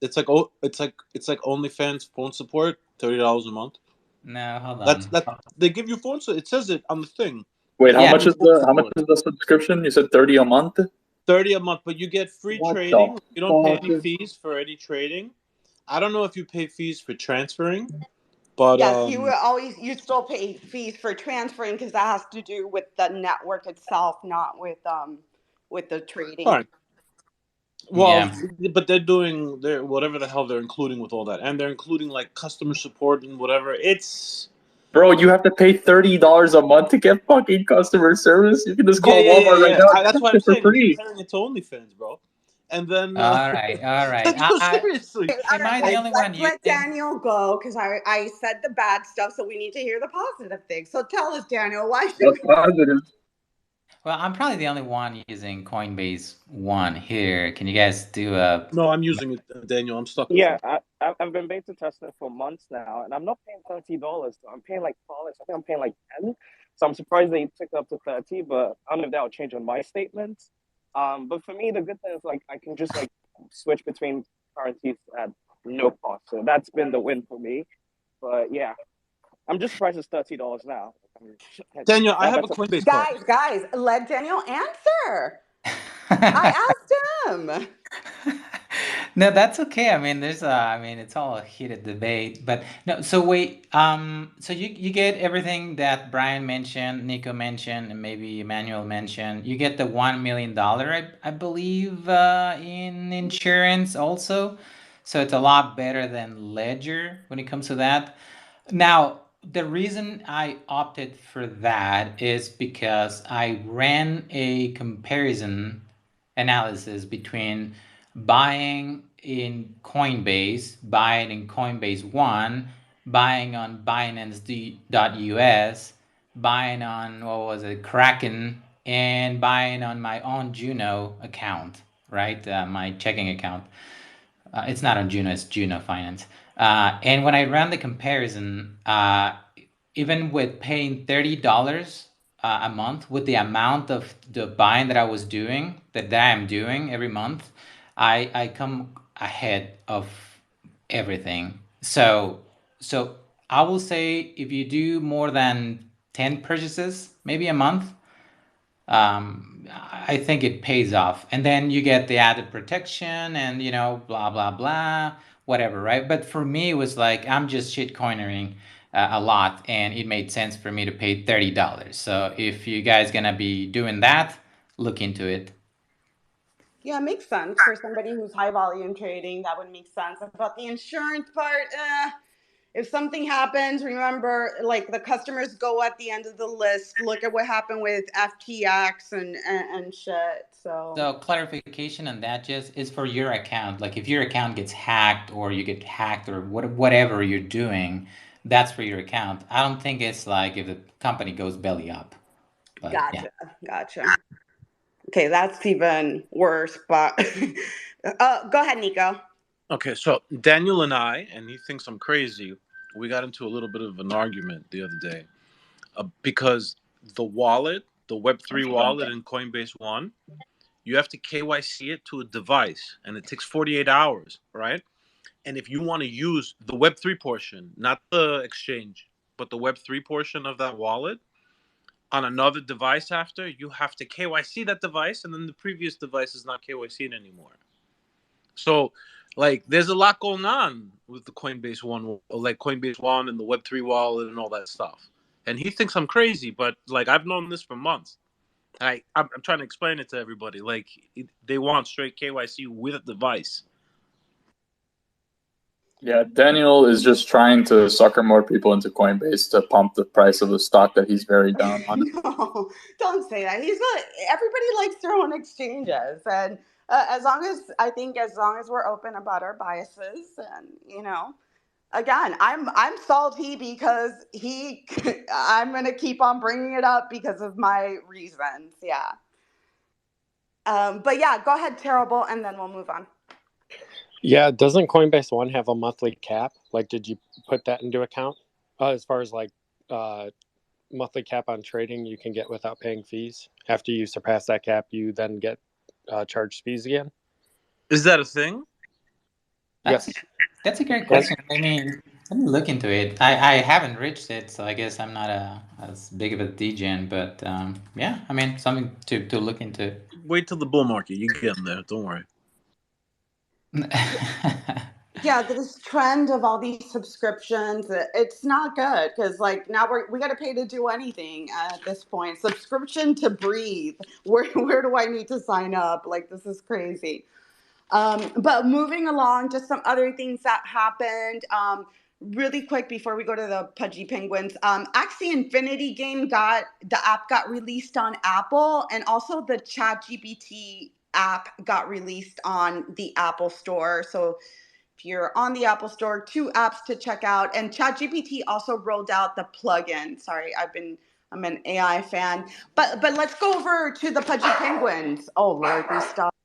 It's like OnlyFans phone support, $30 a month. No, hold That's on. that they give you phone. So it says it on the thing. Wait, They how give Yeah. much you is phone how much support. is the subscription? You said 30 a month. 30 a month, but you get free What trading. the You don't pay any fuck? fees for any trading. I don't know if you pay fees for transferring, but Yes, you still pay fees for transferring because that has to do with the network itself, not with the all trading. right. Well, Yeah. but they're doing their whatever the hell they're including with all that, and they're including like customer support and whatever. It's Bro, you have to pay $30 a month to get fucking customer service. You can just yeah, call yeah, yeah, Walmart right yeah. now and That's test what I'm it for saying. They're free. comparing it to OnlyFans, bro. And then All right. All right. no, seriously, All Am I right, the guys, only one let's let using? Daniel go because I said the bad stuff, so we need to hear the positive things. So tell us, Daniel, why should That's we? positive. Well, I'm probably the only one using Coinbase One here. Can you guys do a? no, I'm using it, Daniel. I'm stuck with Yeah, it. I've been beta testing for months now, and I'm not paying $30. So I'm paying like $5. I think I'm paying like 10. So I'm surprised they took it up to 30, but I don't know if that will change on my statements. But for me, the good thing is like I can just like switch between currencies at no cost. So that's been the win for me. But yeah, I'm just surprised it's $30 now. Daniel, I have a That's a Coinbase card. Guys, let Daniel answer. I asked him. No, that's okay. I mean, it's all a heated debate, but no. So wait, so you get everything that Brian mentioned, Nico mentioned, and maybe Emmanuel mentioned. You get the $1 million, I believe, in insurance also. So it's a lot better than Ledger when it comes to that. Now, the reason I opted for that is because I ran a comparison analysis between buying in Coinbase, buying in Coinbase One, buying on Binance.us, buying on, what was it, Kraken, and buying on my own Juno account, right? My checking account. It's not on Juno, it's Juno Finance. And when I ran the comparison, even with paying $30 a month, with the amount of the buying that I was doing, that I'm doing every month, I come ahead of everything. So I will say if you do more than 10 purchases, maybe a month, I think it pays off. And then you get the added protection and, blah, blah, blah, whatever, right? But for me, it was like, I'm just shitcoinering a lot, and it made sense for me to pay $30. So if you guys gonna be doing that, look into it. Yeah, it makes sense for somebody who's high volume trading. That would make sense. About the insurance part, if something happens, remember, like the customers go at the end of the list. Look at what happened with FTX and shit. So So clarification on that just is for your account. Like if your account gets hacked or you get hacked or whatever you're doing, that's for your account. I don't think it's like if the company goes belly up. But yeah. gotcha. Okay, that's even worse. But go ahead, Nico. Okay, so Daniel and he thinks I'm crazy. We got into a little bit of an argument the other day because the wallet, the Web3 wallet in Coinbase One, you have to KYC it to a device, and it takes 48 hours, right? And if you want to use the Web3 portion, not the exchange, but the Web3 portion of that wallet on another device after, you have to KYC that device, and then the previous device is not KYC'd anymore. So, like, there's a lot going on with the Coinbase One, like Coinbase One and the Web3 wallet and all that stuff. And he thinks I'm crazy, but like I've known this for months. I'm trying to explain it to everybody. Like, they want straight KYC with a device. Yeah, Daniel is just trying to sucker more people into Coinbase to pump the price of the stock that he's very down on. No, don't say that. Everybody likes their own exchanges, and as long as we're open about our biases, and Again, I'm salty because I'm gonna keep on bringing it up because of my reasons. Yeah. But yeah, go ahead, Terrible, and then we'll move on. Yeah, doesn't Coinbase One have a monthly cap? Like, did you put that into account as far as like monthly cap on trading you can get without paying fees? After you surpass that cap, you then get charged fees again. Is that a thing? Yes. That's a great question. Let me look into it. I haven't reached it, so I guess I'm not as big of a degen, but yeah, I mean, something to look into. Wait till the bull market. You get in there. Don't worry. Yeah, this trend of all these subscriptions, it's not good because like now we got to pay to do anything at this point. Subscription to breathe. Where do I need to sign up? Like, this is crazy. But moving along, just some other things that happened. Really quick before we go to the Pudgy Penguins. Axie Infinity game the app got released on Apple, and also the ChatGPT app got released on the Apple Store. So if you're on the Apple Store, 2 apps to check out. And ChatGPT also rolled out the plugin. Sorry, I'm an AI fan. But let's go over to the Pudgy Penguins. Oh Lord, we stopped.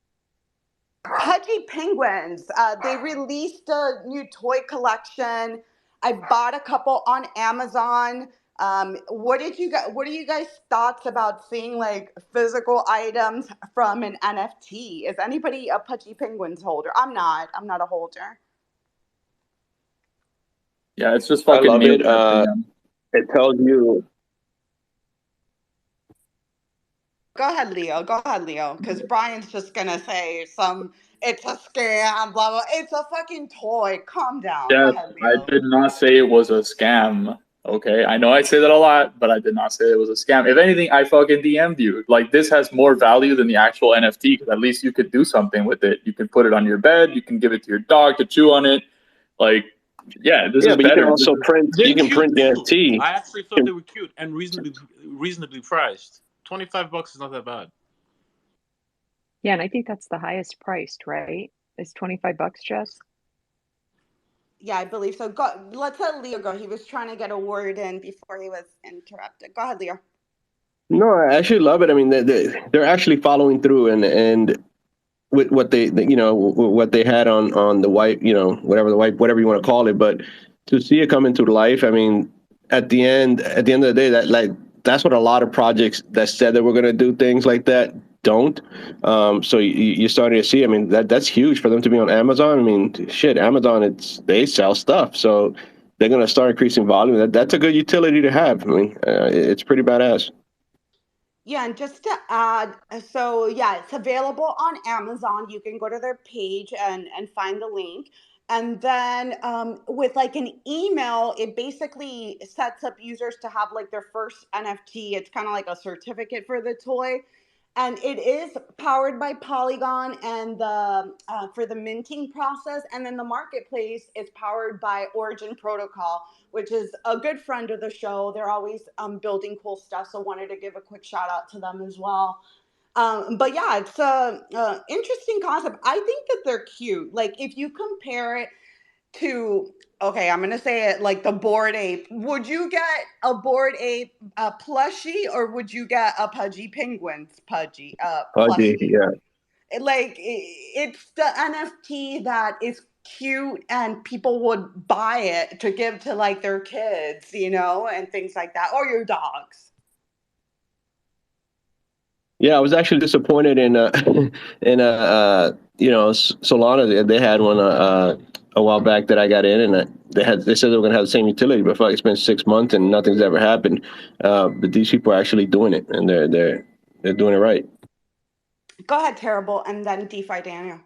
Pudgy Penguins. They released a new toy collection. I bought a couple on Amazon. What are you guys thoughts about seeing like physical items from an NFT? Is anybody a Pudgy Penguins holder? I'm not a holder. Yeah, it's just I fucking love nailed it. that thing. It tells you. Go ahead, Leo, because Brian's just gonna say it's a scam, blah blah. It's a fucking toy. Calm down. Go Jeff, ahead, I Leo. did not say it was a scam. Okay, I know I say that a lot, but I did not say it was a scam. If anything, I fucking DM'd you. Like, this has more value than the actual NFT because at least you could do something with it. You can put it on your bed. You can give it to your dog to chew on it. Like, yeah, this is Yeah, but you can better. also print. They're You can cute print the too. NFT. I actually thought they were cute and reasonably priced. $25 is not that bad. Yeah, and I think that's the highest priced, right? Is $25, Jess? Yeah, I believe so. Let's let Leo go. He was trying to get a word in before he was interrupted. Go ahead, Leo. No, I actually love it. I mean, they're actually following through, and with what what they had on the white, whatever you want to call it, but to see it come into life, I mean, at the end of the day, that's what a lot of projects that said that we're going to do things like that don't. So you're starting to see. I mean, that's huge for them to be on Amazon. I mean, shit, Amazon, they sell stuff, so they're going to start increasing volume. That's a good utility to have. I mean, it's pretty badass. Yeah, and just to add, so yeah, it's available on Amazon. You can go to their page and find the link. And then with like an email, it basically sets up users to have like their first NFT. It's kind of like a certificate for the toy. And it is powered by Polygon and for the minting process. And then the marketplace is powered by Origin Protocol, which is a good friend of the show. They're always building cool stuff, so wanted to give a quick shout out to them as well. But yeah, it's a interesting concept. I think that they're cute. Like, if you compare it to, okay, I'm gonna say it like the Bored Ape. Would you get a Bored Ape plushie, or would you get a Pudgy Penguins plushie? Yeah. Like, it's the NFT that is cute and people would buy it to give to like their kids, and things like that, or your dogs. Yeah, I was actually disappointed in Solana. They had one a while back that I got in, and they said they were going to have the same utility, but it's been 6 months and nothing's ever happened. But these people are actually doing it, and they're doing it right. Go ahead, Terrible, and then DeFi Daniel.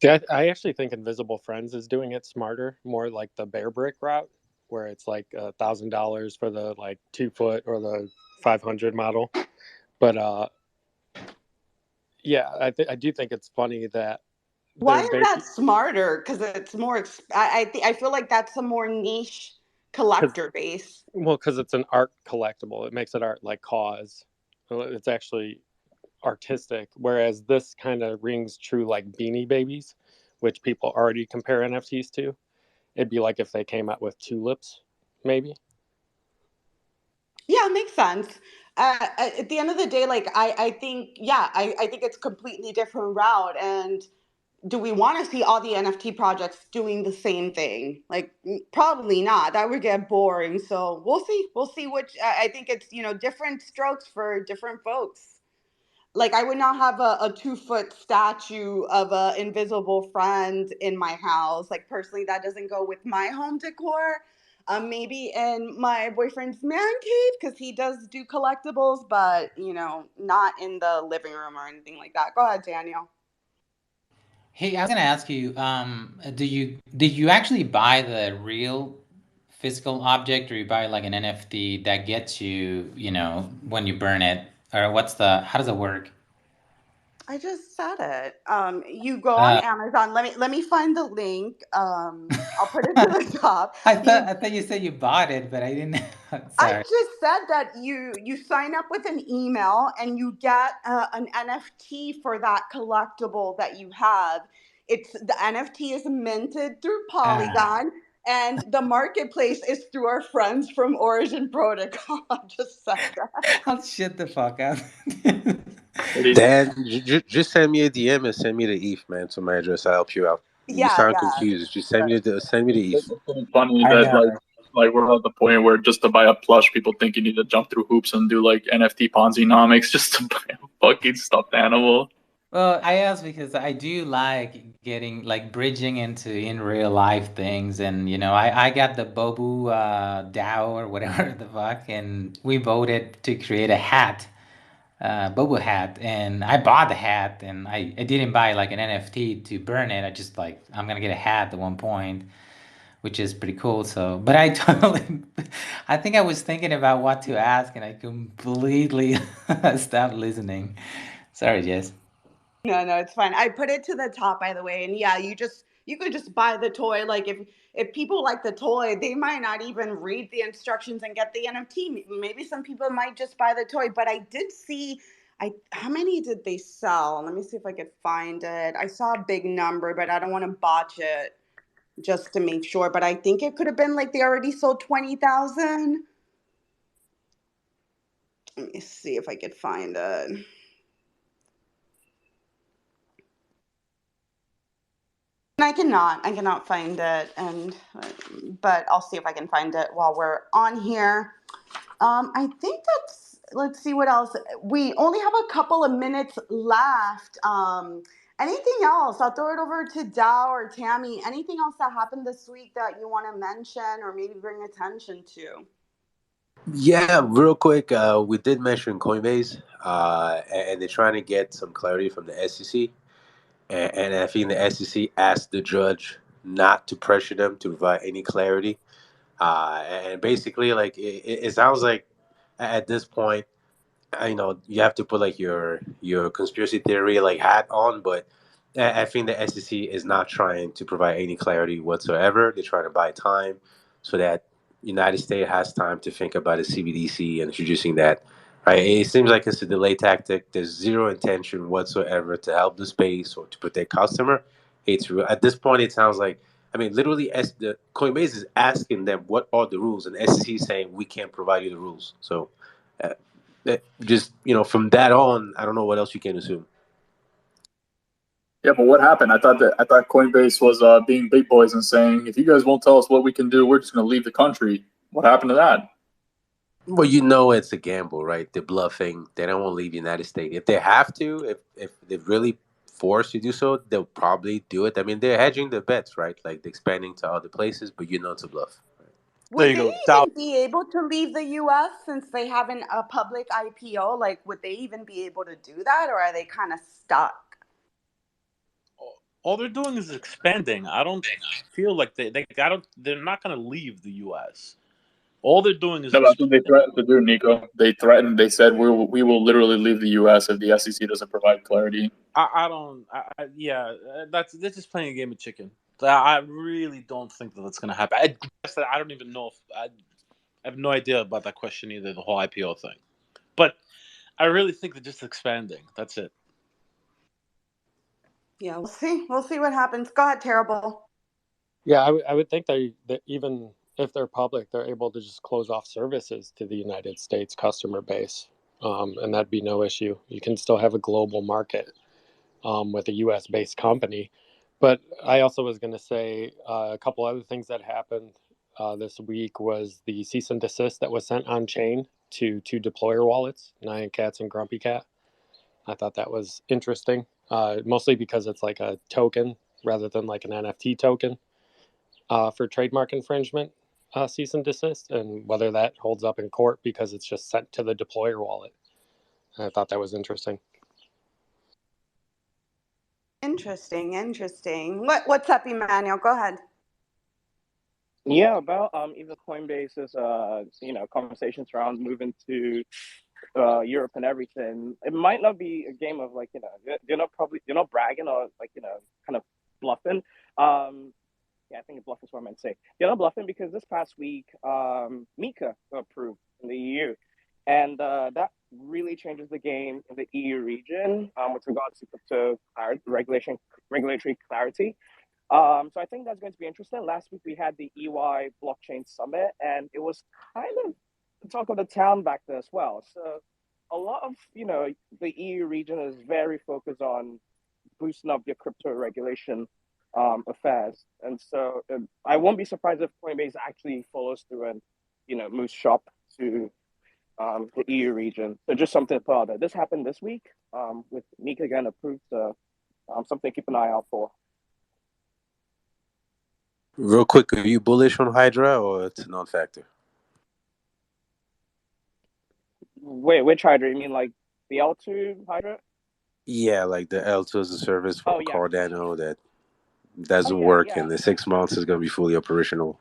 Yeah, I actually think Invisible Friends is doing it smarter, more like the Bear Brick route, where it's like $1,000 for the like 2-foot or the 500 model. But yeah, I do think it's funny that Why they're is that smarter? Because it's more. I feel like that's a more niche collector base. because it's an art collectible. It makes it art like cause. It's actually artistic, whereas this kind of rings true like Beanie Babies, which people already compare NFTs to. It'd be like if they came out with tulips, maybe. Yeah, it makes sense. At the end of the day, like I think, yeah, I think it's completely different route. And do we want to see all the NFT projects doing the same thing? Like, probably not. That would get boring. So we'll see. We'll see which. I think it's different strokes for different folks. Like, I would not have a 2 foot statue of a invisible friend in my house. Like, personally, that doesn't go with my home decor. Maybe in my boyfriend's man cave because he does do collectibles, but not in the living room or anything like that. Go ahead, Daniel. Hey, I was gonna ask you, did you actually buy the real physical object, or you buy like an NFT that gets you, when you burn it, or how does it work? I just said it. You go on Uh, Amazon. Let me find the link. I'll put it to the top. I thought you said you bought it, but I didn't. I Sorry. just said that you sign up with an email and you get an NFT for that collectible that you have. The NFT is minted through Ah, Polygon, and the marketplace is through our friends from Origin Protocol. I just said that. I'll shut the fuck up. Dan, just send me a DM and send me the ETH, man, to my address. I'll help you out. You Yeah, sound yeah. confused. Just send me the ETH. It's funny I that know. like we're at the point where just to buy a plush, people think you need to jump through hoops and do like NFT Ponzi-nomics just to buy a fucking stuffed animal. Well, I asked because I do like getting like bridging into in real life things, and I got the Bobu DAO or whatever the fuck, and we voted to create a hat, Bobu hat, and I bought the hat, and I didn't buy like an NFT to burn it. I just like I'm gonna get a hat at one point, which is pretty cool. So, but I totally, I think I was thinking about what to ask, and I completely stopped listening. Sorry, Jess. No, it's fine. I put it to the top, by the way. And yeah, you could just buy the toy. Like, if people like the toy, they might not even read the instructions and get the NFT. Maybe some people might just buy the toy. But I did see, how many did they sell? Let me see if I could find it. I saw a big number, but I don't want to botch it just to make sure. But I think it could have been like they already sold 20,000. Let me see if I could find it. And I cannot find it, but I'll see if I can find it while we're on here. I think let's see what else. We only have a couple of minutes left. Anything else? I'll throw it over to Dow or Tammy. Anything else that happened this week that you want to mention or maybe bring attention to? Yeah, real quick. We did mention Coinbase, and they're trying to get some clarity from the SEC. And I think the SEC asked the judge not to pressure them to provide any clarity. And basically, like it sounds like at this point, you have to put like your conspiracy theory like hat on, but I think the SEC is not trying to provide any clarity whatsoever. They're trying to buy time so that United States has time to think about a CBDC and introducing that. Right? It seems like it's a delay tactic. There's zero intention whatsoever to help the space or to protect customer. At this point, it sounds like, I mean, literally, the Coinbase is asking them what are the rules, and SEC is saying we can't provide you the rules. So, uh, just from that on, I don't know what else you can assume. Yeah, but what happened? I thought Coinbase was being big boys and saying, if you guys won't tell us what we can do, we're just going to leave the country. What happened to that? Well, it's a gamble, right? They're bluffing. They don't want to leave the United States. If they have to, if they're really forced to do so, they'll probably do it. I mean, they're hedging their bets, right? Like they're expanding to other places, but it's a bluff. There Would you they go. Dow. even be able to leave the US since they haven't a public IPO? Like, would they even be able to do that, or are they kind of stuck? All they're doing is expanding. I don't feel like they're not going to leave the U.S. All they're doing is No, that's what they expanding. threatened to do, Nico. They threatened. They said we will literally leave the U.S. if the SEC doesn't provide clarity. Yeah, they're just playing a game of chicken. I really don't think that that's going to happen. I don't even know if I have no idea about that question either, the whole IPO thing. But I really think they're just expanding. That's it. Yeah, we'll see. We'll see what happens. Go ahead, Terrible. Yeah, I would think that even if they're public, they're able to just close off services to the United States customer base, and that'd be no issue. You can still have a global market with a U.S. based company. But I also was going to say a couple other things that happened this week was the cease and desist that was sent on chain to two deployer wallets, Nyan Cats and Grumpy Cat. I thought that was interesting, mostly because it's like a token rather than like an NFT token for trademark infringement cease and desist, and whether that holds up in court because it's just sent to the deployer wallet. I thought that was interesting. Interesting. What's up, Emmanuel? Go ahead. Yeah, about even Coinbase's conversations around moving to Europe and everything. It might not be a game of like you're not bragging or like kind of bluffing. Yeah, I think bluff is what I meant to say. You're not bluffing because this past week, Mika got approved in the EU, and that really changes the game in the EU region with regards to regulatory clarity. So I think that's going to be interesting. Last week we had the EY Blockchain Summit, and it was kind of the talk of the town back there as well. So a lot of the EU region is very focused on boosting up their crypto regulation affairs, and so I won't be surprised if Coinbase actually follows through and moves shop to the EU region. So just something to put out there. This happened this week with Mika getting approved. So something to keep an eye out for. Real quick, are you bullish on Hydra or it's a non-factor? Wait, which Hydra? You mean like the L2 Hydra? Yeah, like the L2 as a service for yeah. Cardano that doesn't work, and in 6 months is going to be fully operational.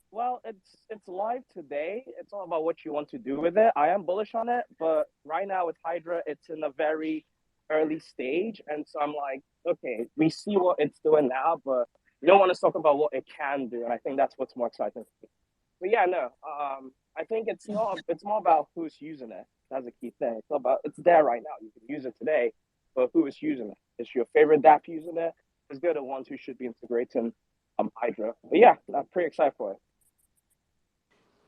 Well, it's live today. It's all about what you want to do with it. I am bullish on it, but right now with Hydra, it's in a very early stage, and so I'm like, okay, we see what it's doing now, but you don't want to talk about what it can do, and I think that's what's more exciting. But yeah, no, I think it's more about who's using it. That's a key thing. It's there right now. You can use it today, but who is using it? Is your favorite DApp using it? Is they're the ones who should be integrating Hydra. But yeah, I'm pretty excited for it.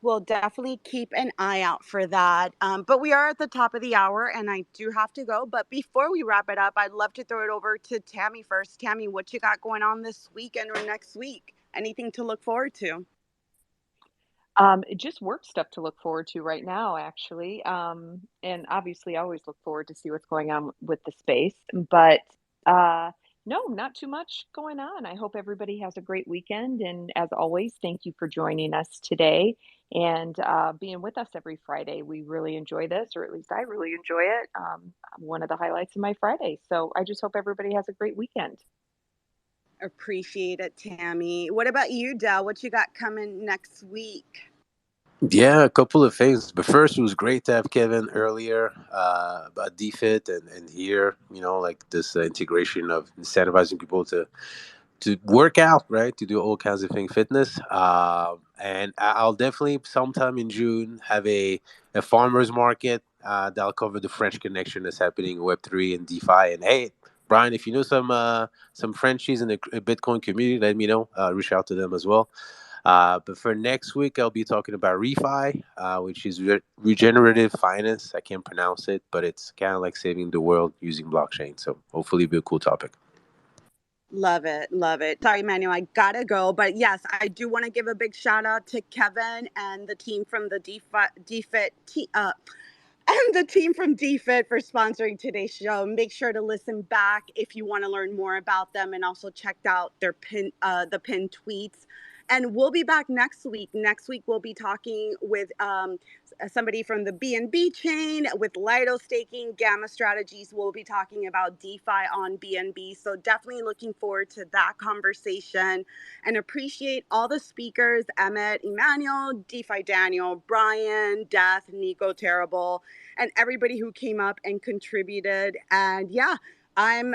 We'll definitely keep an eye out for that. But we are at the top of the hour, and I do have to go. But before we wrap it up, I'd love to throw it over to Tammy first. Tammy, what you got going on this weekend or next week? Anything to look forward to? Just work stuff to look forward to right now, actually. And obviously, I always look forward to see what's going on with the space. But no, not too much going on. I hope everybody has a great weekend. And as always, thank you for joining us today and being with us every Friday. We really enjoy this, or at least I really enjoy it. One of the highlights of my Friday. So I just hope everybody has a great weekend. Appreciate it, Tammy. What about you, Del? What you got coming next week? Yeah, a couple of things. But first, it was great to have Kevin earlier about DFIT and here, like this integration of incentivizing people to work out, right? To do all kinds of things, fitness. And I'll definitely sometime in June have a farmer's market that'll cover the French connection that's happening in Web3 and DeFi. And hey, Brian, if you know some Frenchies in the Bitcoin community, let me know. Reach out to them as well. But for next week, I'll be talking about refi, which is regenerative finance. I can't pronounce it, but it's kind of like saving the world using blockchain. So hopefully it'll be a cool topic. Love it. Sorry, Manuel, I gotta go. But yes, I do want to give a big shout out to Kevin and the team from the DFIT and the team from DFIT for sponsoring today's show. Make sure to listen back if you want to learn more about them, and also check out their pinned tweets. And we'll be back next week. Next week, we'll be talking with somebody from the BNB chain with Lido staking, Gamma Strategies. We'll be talking about DeFi on BNB. So definitely looking forward to that conversation, and appreciate all the speakers, Emmett, Emmanuel, DeFi Daniel, Brian, Death, Nico Terrible, and everybody who came up and contributed. And yeah, I'm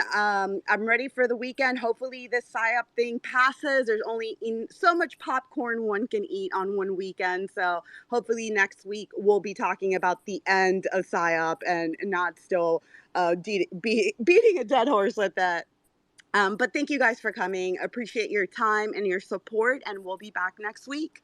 ready for the weekend. Hopefully this PSYOP thing passes. There's only so much popcorn one can eat on one weekend. So hopefully next week we'll be talking about the end of PSYOP and not still beating a dead horse with that. But thank you guys for coming. Appreciate your time and your support, and we'll be back next week.